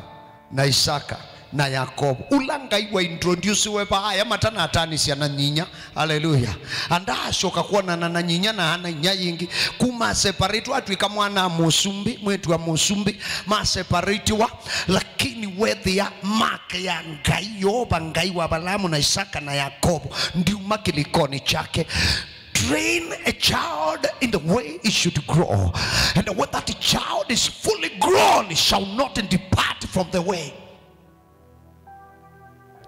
na Isaka na Yakobo. Ulangai wa introduce we pa haya matana atani siana nyinya. Haleluya. Anda ashoka kuona na nyinya na hana nya yingi. Kuma separate watu ikamwana musumbi. Mwetu wa musumbi. Ma separate wa. Lakini wethi ya maka ya ngai yoba ngai wa Balamu na Isaka na Yakobo. Ndiu makilikoni chake. Train a child in the way it should grow. And when that child is fully grown, it shall not depart from the way.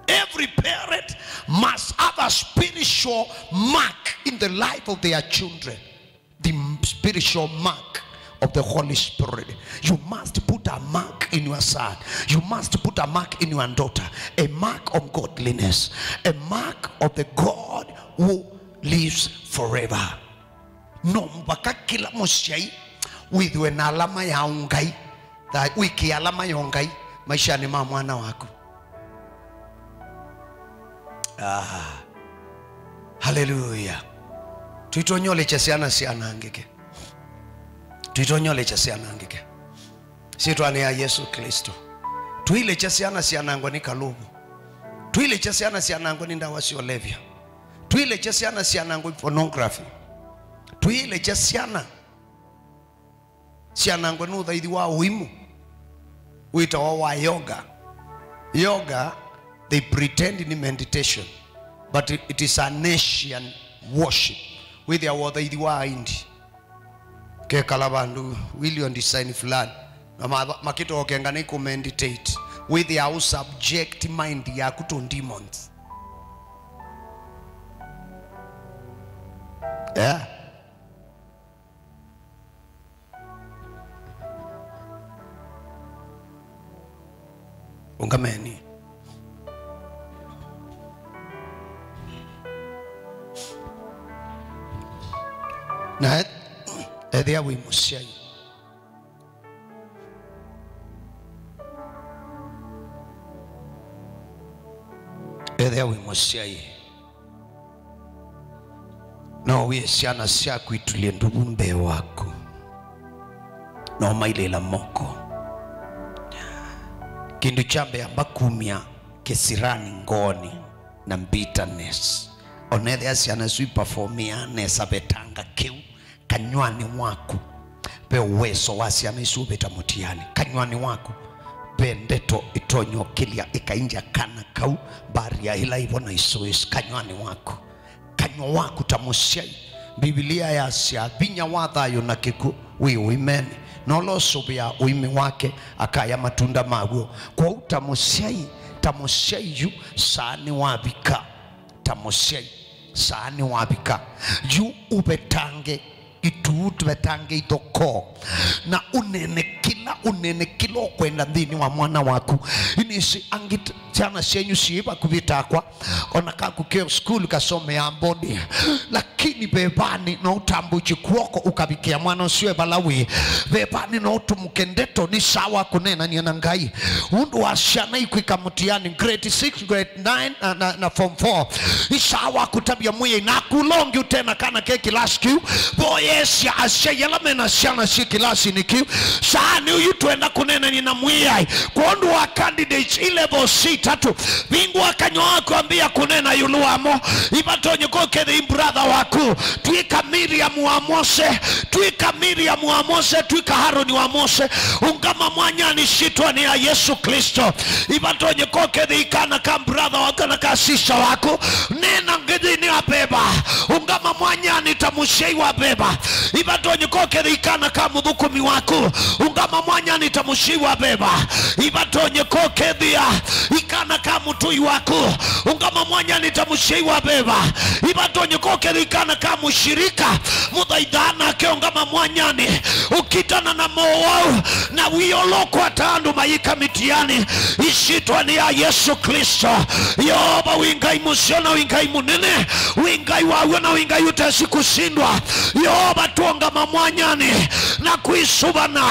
Every parent must have a spiritual mark in the life of their children. The spiritual mark of the Holy Spirit. You must put a mark in your son. You must put a mark in your daughter. A mark of godliness. A mark of the God who lives forever. No mpaka kila mosiai withwe na alama ya ungai. That wiki alama ya ungai maisha ni mwana wako. Hallelujah. Tuitonyole cha siana siana angike. Tuitonyole cha siana angike. Sitwane ya Yesu Kristo. Tuile cha siana siana ngoni kalubu. Tuile cha siana siana ngoni ndawa siolevya. Tuile cha siana siana ngoni pornography. Tuile cha siana ngoni udhaidi wa uimu. Uita wa yoga. Yoga, they pretend in meditation, but it is a nation worship. With their udhaidi wa indi. Ke kalabandu William design fulani. Makito okengane ku meditate. With their subject mind ya kuto demons. Yeah. Ungameni. Na edhia wimusiai. Edhia wimusiai. Na uwe siana siya kuitulie ndugu mbe wako. Na umaile la moko. Kindu chambe amba kumia kesirani ngoni na bitterness. Onethe asiana sui performia nesa betanga kiu kanywani wako. Pe uweso wasi amesu beta mutiani. Kanywani wako. Pe ndeto itonyo kilia ikainja kana kau. Bari ya ila hivyo na isoes kanywani wako. Kanywa wako tamusiai. Biblia ya siya binya wadhayo na kiku uimeni. Nolo sobia uimi wake akaya matunda maguo. Kwa utamusiai yu saani wabika. Tamusiai saani wabika. Yu ubetange ituutu betange itoko. Na unene kilo kwenda ndini wa mwana waku. Inisi angit chana sienyu siiba kubitakwa. Onaka kukeo school kasome ya mbodi. Lakini bebani na utambuchi kuoko ukabikia mwana usiwe balawi. Bebani na utumukendeto ni sawa kunena ni anangai. Undu wa siana ikuika mutiani grade 6, grade 9 na form 4. Isawa kutabia muye na kulongi utena kana keki last kiu. Boyesi asya yelamena siana siki lasi ni kiu. Saani uyutuenda kunena ni na muye. Kuondu wa candidates level C3. Bingu wakanyo wako ambia kunena yuluamo. Ibatonyo koke the brother waku. Tuika Miriam wa Mose. Tuika Miriam wa Mose. Tuika Haroni wa Mose. Ungama mwanyani shitwa ni ya Yesu Kristo. Ibatonyo koke the ikana kam brother wakana kasisha waku. Nena ngedi ni abeba. Ungama mwanyani tamushei wa beba. Ibatonyo koke the ikana kam udhukumi waku. Ungama mwanyani tamushei wa beba. Ibatonyo koke the ikana kam utui waku. Ungama mwanyani tamushei wa beba. Ibatonyo koke the ikana kam ushirika. Mudhaidana ke ungama mwanyani. Ukitana na mowau. Na wiyolo kwa tandu maika mitiani. Ishitwa ni ya Yesu Kristo. Yoba wingai musiona wingai munene. Wingai wawe na wingai utesi kusindwa. Yoba tuongama mwanyani. Na kuisubana.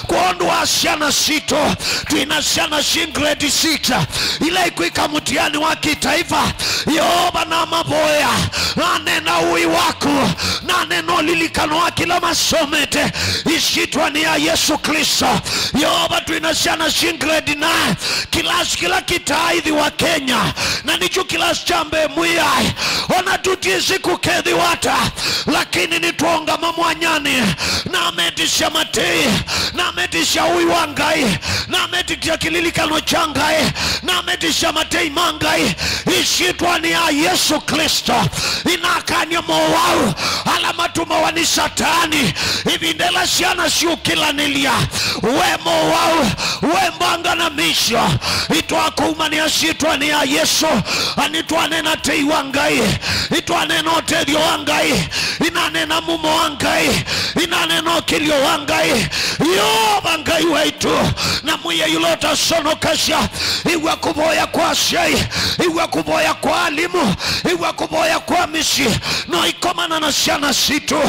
Kuondu asiana sito. Tuinasiana grade 6. Ile ikuika mutiani waki taifa. Yoba na maboya. Na nena ui waku. Na nena neno lilikanoa kila masomete ishitwa ni ya Yesu Kristo. Yoba tuinasiana shingredi na kila kitaithi wa Kenya na nichu kila chambe mwiyai ona tutisi kukedhi wata lakini nituonga mamwanyani na ametisha matei na ametisha uiwangai na ametisha kililikano changai na ametisha matei mangai ishitwa ni ya Yesu Kristo. Inakanya mwau alamatuma ni satani ibindela siana siukila nilia we mwau we mbanga na misho itwa kumani ashitwa ni ya Yesu anitwa nena tei wangai itwa neno tedio wangai inanena mumo wangai inaneno kilio wangai yo wangai wetu na muye yulota sono kasha iwa kuboya kwa shei iwa kuboya kwa alimu iwa kuboya kwa mishi no ikomana na siana situ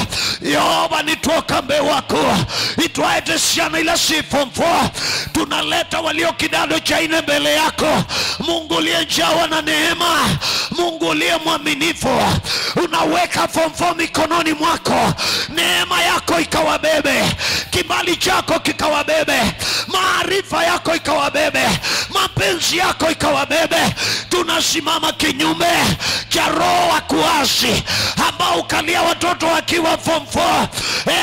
yoba nitoka mbe wako itwaete siana ila sifomfo tunaleta walio kidado cha ine mbele yako. Mungu liye njawa na neema, Mungu liye mwaminifu, unaweka fomfo mikononi mwako, neema yako ikawabebe, kibali chako kikawabebe, maarifa yako ikawabebe, mapenzi yako ikawabebe. Tunasimama kinyume cha roho wa kuasi ambao ukalia watoto wakiwa form 4.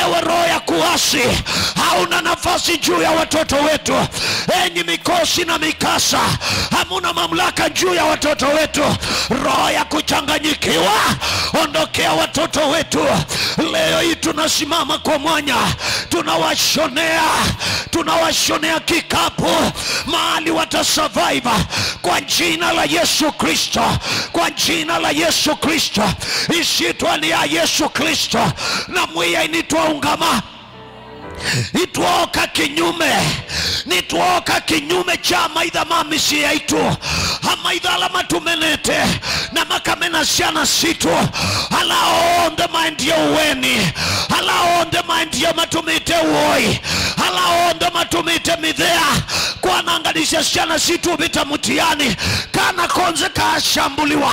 Ewe roho ya kuasi, hauna nafasi juu ya watoto wetu. Enyi mikosi na mikasa, hamuna mamlaka juu ya watoto wetu. Roho ya kuchanganyikiwa, ondokea watoto wetu. Leo hii tunasimama kwa mwanya, tunawashonea kikapu mahali watasurvive kwa jina la Yesu Kristo, kwa jina la Yesu Kristo. Ishitwa ni ya Yesu Kristo na mwiya initwa ungama. Ituoka kinyume, nituoka kinyume cha maidha mamisi ya itu hamaidha ala matumenete na makamena siana situ ala onde maendia uweni, ala onde maendia matumite uoi, ala onde matumite midhea kwa naanganisha siana situ bita mutiani kana konze kashambuliwa.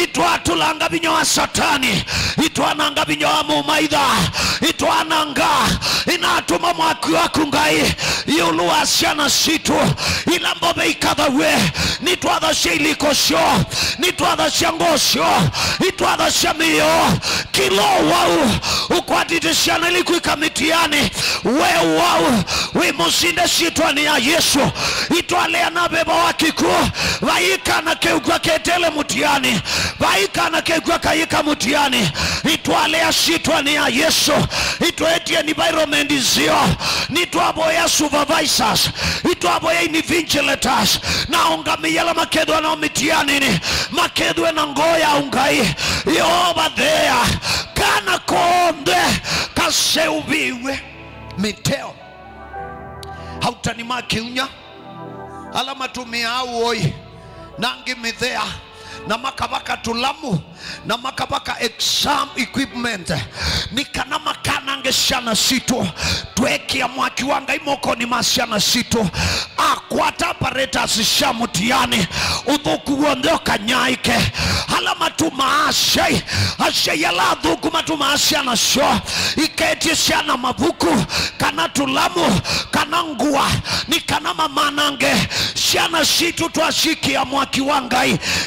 Itwa tulanga binyo wa satani, itwa nanga binyo wa mumaidha, itwa nanga inatuma mwaki wakungai yulu asiana situ ila mbobe ikadhawe. Nitwa shiliko sho, nitwa shangosho, nitwa shamiyo kilo wau ukwatite shana liku ikamitiani we wau wimusinde shitwa ni ya Yesu. Itwa lea na beba wakiku vaika na keugwa ketele mutiani, vaika na keugwa kayika mutiani. Itwa lea shitwa ni ya Yesu. Itwa etie environment zio, nitwa boya supervisors, itwa boya vigilators na ongamiyala makedwa na mitiani ni makedwa na ngoya ungai yoba there kana konde kaseubiwe miteo hautani makiunya ala matumia auoi nangi midhea na makabaka tulamu na makabaka exam equipment nikana makana ngeshana situ tweki ya mwaki wanga imoko ni masiana situ akwata apparatus shamutiani udhuku wondoka nyaike hala matuma ashe yala dhuku matuma asiana sho iketi siana mabuku kana tulamu kana ngua nikana mamanange siana situ tuashiki ya mwaki wanga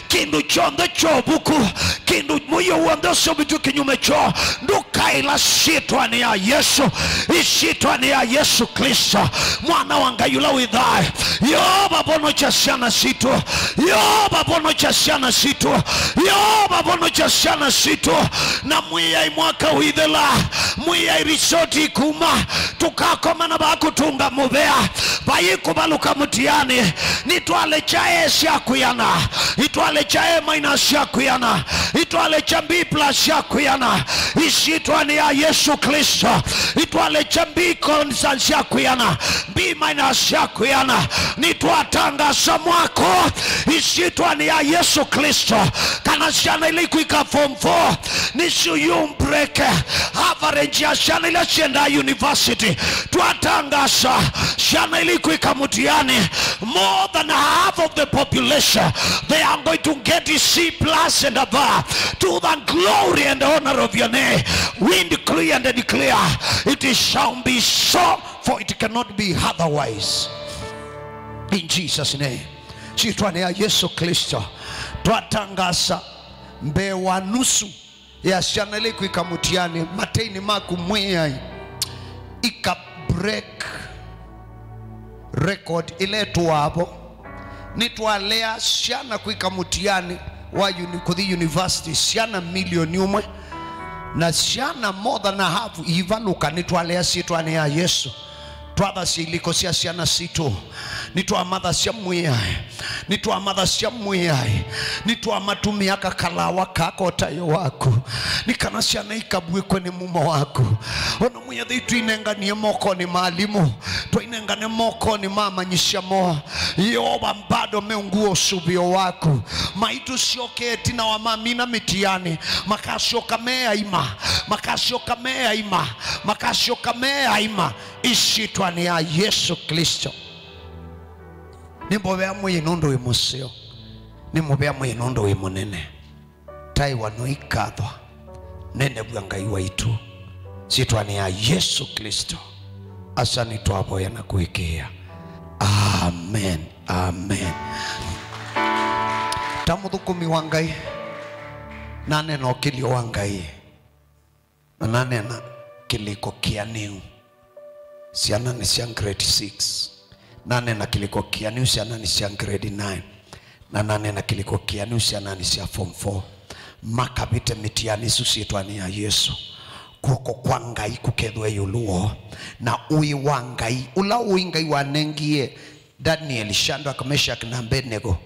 kindu chonde chobuku kindu muyo wando sobitu kinyume cho ndukaila shitwa ni ya Yesu. Ishitwa ni ya Yesu Kristo mwana wanga yula widhai yoba bono chasiana situ, yoba bono chasiana situ, yoba bono chasiana situ na mwiya imwaka widhela mwiya irisoti kuma tukakoma na bakutunga mubea bayiku baluka mutiani nitwale chae siakuyana, itwale chae minus yakuyana, itwale chambi plus yakuyana. Ishitwa ni ya Yesu Kristo. Itwale chambi konsansi yakuyana, B minus yakuyana. Nitwatanga samwako. Ishitwa ni ya Yesu Kristo. Kana siana iliku ika form 4 nisu yumbreke have average ya ciana ila cienda university twatangasa ciana ili kuika mutiani more than half of the population they are going to get C+ and above to the glory and honor of your name. We decree and declare it shall be so, for it cannot be otherwise. In Jesus' name. Chitwane ya Yesu Kristo twatangasa mbewa nusu ya ciana ili kuika mutiani mateini maku mwia ika break record ile tuwapo nitwalea ciana kuika mutiani wa kuthi university ciana milioni umwe na ciana more than half ivaluka nitwalea citwane ya Yesu twatha ciliko cia ciana citu nitwa matha cia mwia nitwa matha cia mwia nitwa matumia kakalawa kako tayo waku nikana ciana ikabwe kwenye mumo waku ono mwia thitu inenganie moko ni maalimu twainengane moko ni mama nyishamo Yehova bado meunguo subio waku maitu sioketi na wamamina mitiani makashoka mea ima makashoka mea ima makashoka mea ima ishitwane ya Yesu Kristo nimubea mwinondo we museo nimubea mwinondo we munene tai wano ikathwa nene bwangai waitu chitwane ya Yesu Kristo asani twaboya na kuikia amen amen tamuthukumi wangai nane no kilio wangai nane na kiliko kianiu ciana ni cia grade 6 nane na kiliko kianiu ciana ni cia grade 9 na nane na kiliko kianiu ciana ni cia form 4 makabite mitiani susitwani ya Yesu kuko kwa ngai kukethwe yuluo na ui wangai ula uingai wanengie Daniel Shando akamesha na Abednego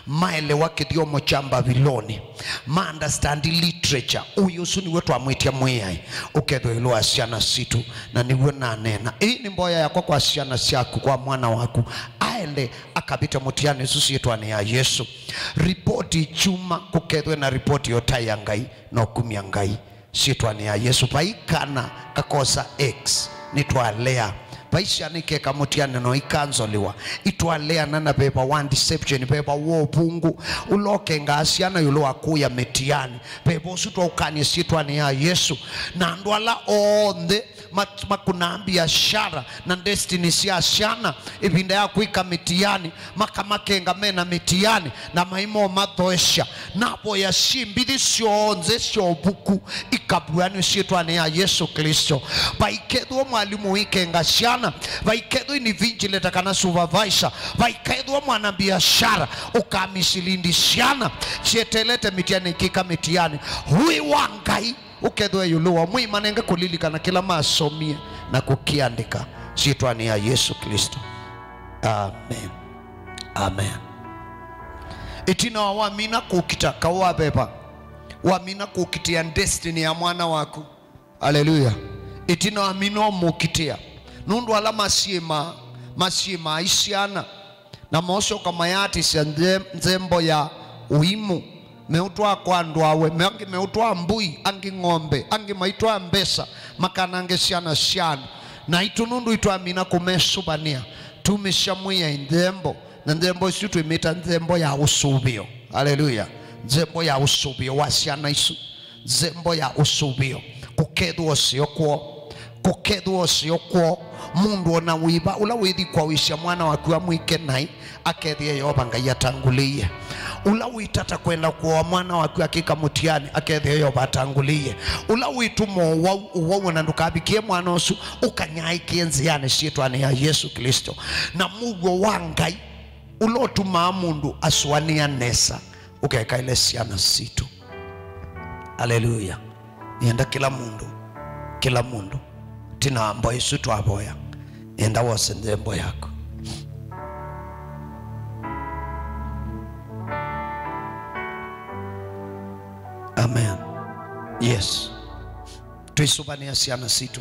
maele wakithio mochamba viloni ma understand literature uyu suni wetu amwitia mwiyai ukethwe ilo asiana situ na niwe na nena hii ni mboya yako kwa asiana siaku kwa mwana waku aende akabita mutiani susitwani ya Yesu ripoti chuma kukethwe na ripoti yotai ya ngai na okumi ya ngai sitwani ya Yesu paikana kakosa X nitwalea paisha nike kamutiane no ikanzoliwa itwalea nana beba one deception beba wo pungu uloke ngasiana yulo akuya metiani beba usutwa ukanye sitwani ya Yesu na ndwala onde makunambi ya shara na destiny sia shana ibinda ya kuika metiani makamakenga mena metiani na maimo mathoesha napo ya shimbithi sionze shobuku ikabwani sitwani ya Yesu Kristo baikethwo mwalimu ikenga shana vaikedho ni vigilante kana supervisor vaikedho mwana biashara ukamishilindishana chetelete mitiani kika mitiani hui wangai ukedho yuluwa mwi manenge kulilika na kila masomie na kukiandika sitwani ya Yesu Kristo amen amen itina wamina kukitaka wabeba wamina kukitia destiny ya mwana wako haleluya itina wamino mukitia nundu ala masiema isiana na moso kama yati sia nzembo ya uimu meutwa kwa ndwawe mengi meutwa mbui angi ngombe angi maitwa mbesa makanange siana siana na itu nundu itu amina kumesubania tumeshamuya nzembo na nzembo isu tuimita nzembo ya usubio haleluya nzembo ya usubio wasiana isu nzembo ya usubio kukedhu osiyokwo mundu ona wiba ula withi kwa wisha mwana wakiwa mwike nai akethie Yehova ngai atangulie ula witata kwenda kwa mwana wakiwa kika mutiani akethie Yehova atangulie ula witumo uwa na ndukabikie mwana osu ukanyai kienziane sitwane ya Yesu Kristo na mugo wangai ulotuma mundu aswania nesa ukeka ile siana situ haleluya nienda kila mundu tina ambayo Yesu twaboya enda wose nzembo yako amen yes tuisubania siana situ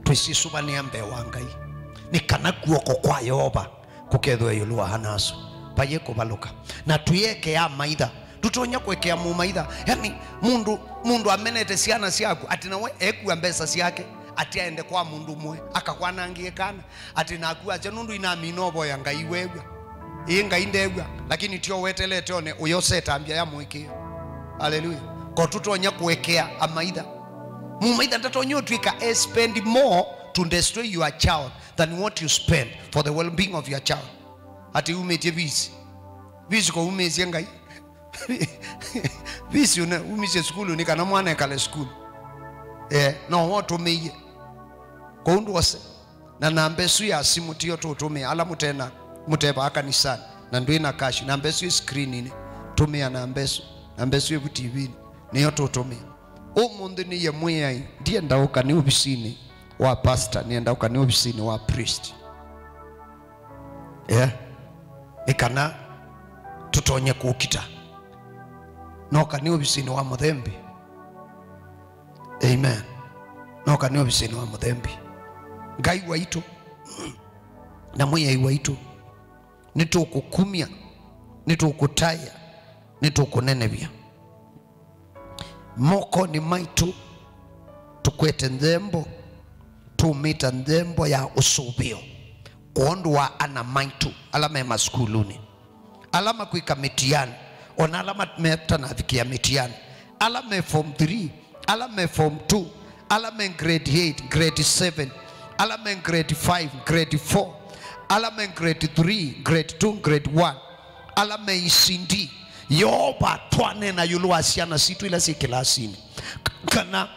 tuisisubania mbe wangai nikana kuoko kwa Yehova kukethwe yuluwa hanaso paye kubaluka na tuyeke ya maitha tutonya kwekea mumaitha yani mundu amenete ciana ciaku ati nawe ekuwa mbesa ciake ati aende kwa mundu mwe akakwanangie kana ati naku acha nundu inamino boya ngai wegwa ngai ndegwa lakini tio wetelete one uyo setambia ya mwikio. Hallelujah. Ko tutonya kwekea amaitha mumaitha ndatonyo twika spend more to destroy your child than what you spend for the well-being of your child. Ati umetie visi ko umezie ngai visi una umise skulu ni kana mwana kale skulu no watu meye ko undu wase na nambesu ya simu tio tutume ala mutena muteba kanisani na ndio ina cash nambesu screen ni tumia nambesu ya TV niyo tutume umundu ni ye mwiyai ndiye ndauka ni ubisini wa pastor ni ndauka ni ubisini wa priest ikana tutonye kukita noka ni ubisini wa muthembi. Amen. Noka ni ubisini wa muthembi ngai waitu na mwiyai waitu nitukukumia nitukutaya nitukunenebia moko ni maitu tukwete nzembo tumita nzembo ya usubio kuondu wa ana maitu alama ya maskuluni alama kuika mitiani ona alama meta na vikia mitiani alama form 3 alama form 2 alama grade 8 grade 7 alama grade 5 grade 4 alama grade 3 grade 2 grade 1 alama isindi yoba twane na yulu asiana situ ila si kilasini kana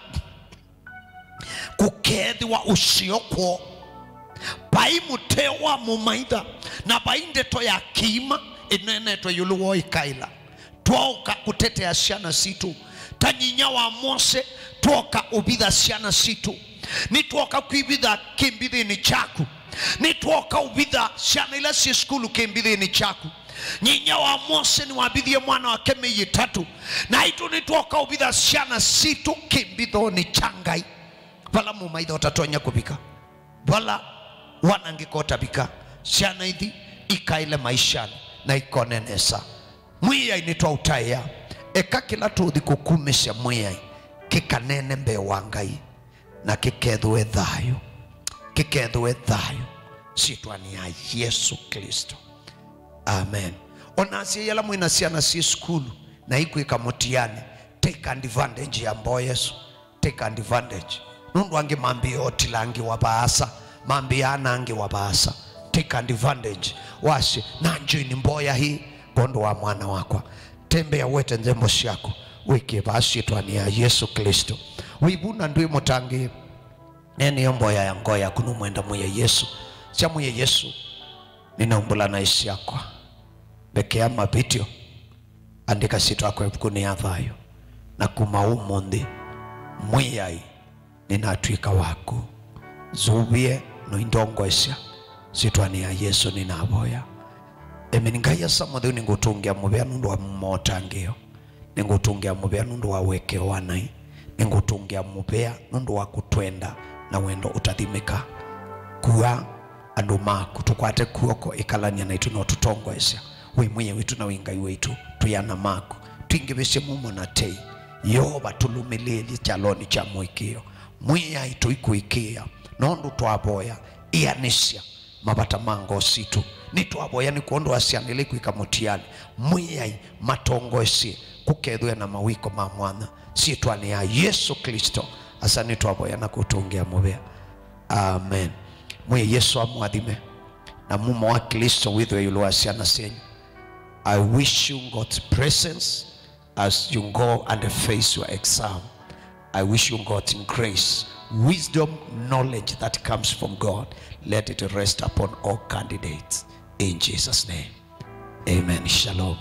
kukedhi wa usioko bai mutewa mumaitha na bai ndeto ya kima ineneto yulu wa ikaila tuoka kutete asiana situ tanyinya wa Mose tuoka ubidha asiana situ ni tuoka kuibidha kimbidhi ni chaku ni tuoka ubidha asiana ila si skulu kimbidhi ni chaku nyinya wa Mose ni wabidhie mwana wa keme yitatu na itu ni tuoka ubidha asiana situ kimbidho ni changai wala mumaitha utatonya kubika wala wanangikota bika siana hithi ikaile maishani na ikonenesa mwiyai nitwa utaya eka kila tuthi kukumisha mwiyai kikanene mbe wangai na kikethwe thayo sitwani ya Yesu Kristo. Amen. Onasi yala mwina siana si skulu na iku ikamutiani take advantage ya mbo Yesu take advantage nundu wangi mambi otilangi wabaasa mambi anangi wabaasa take advantage wasi nanjui ni mboya hii kondo wa mwana wakwa tembe ya wete nzembo shako wiki basi twani ya Yesu Kristo wibuna ndui mutangi neni yomboya ya ngoya kunu mwenda mwe Yesu cha mwe Yesu ninaumbula na isi yakwa bekea mabitio andika situ wako ebukuni ya thayo na kumaumundi mwiyai ninatuika wako zubie no indongo isya sitwani ya Yesu ninaboya. Emeningaya samothe ningutungia mubea nundu wa mmotangio ningutungia mubea nundu wa weke wanai ningutungia mubea nundu wa kutwenda na wendo utathimika kuwa andu maku tukwate kuoko ikalania na itu no tutongo isya we mwenye witu na wingai wetu tuyana maku tuingibishe mumo na tei yoba tulumilili chaloni cha mwikio mwiya itu ikuikia nondu twaboya ianisya mabata mango situ ni twaboya ni kuondo asianile kuikamutiani mwiyai matongo esi kukethwe na mawiko mamwana sitwani ya Yesu Kristo asani twaboya na kutungia mubea. Amen. Mwe Yesu amwadhime na mumo wa Kristo withwe yulu asiana senyu. I wish you God's presence as you go and face your exam. I wish you God's grace, wisdom, knowledge that comes from God. Let it rest upon all candidates in Jesus' name. Amen. Shalom.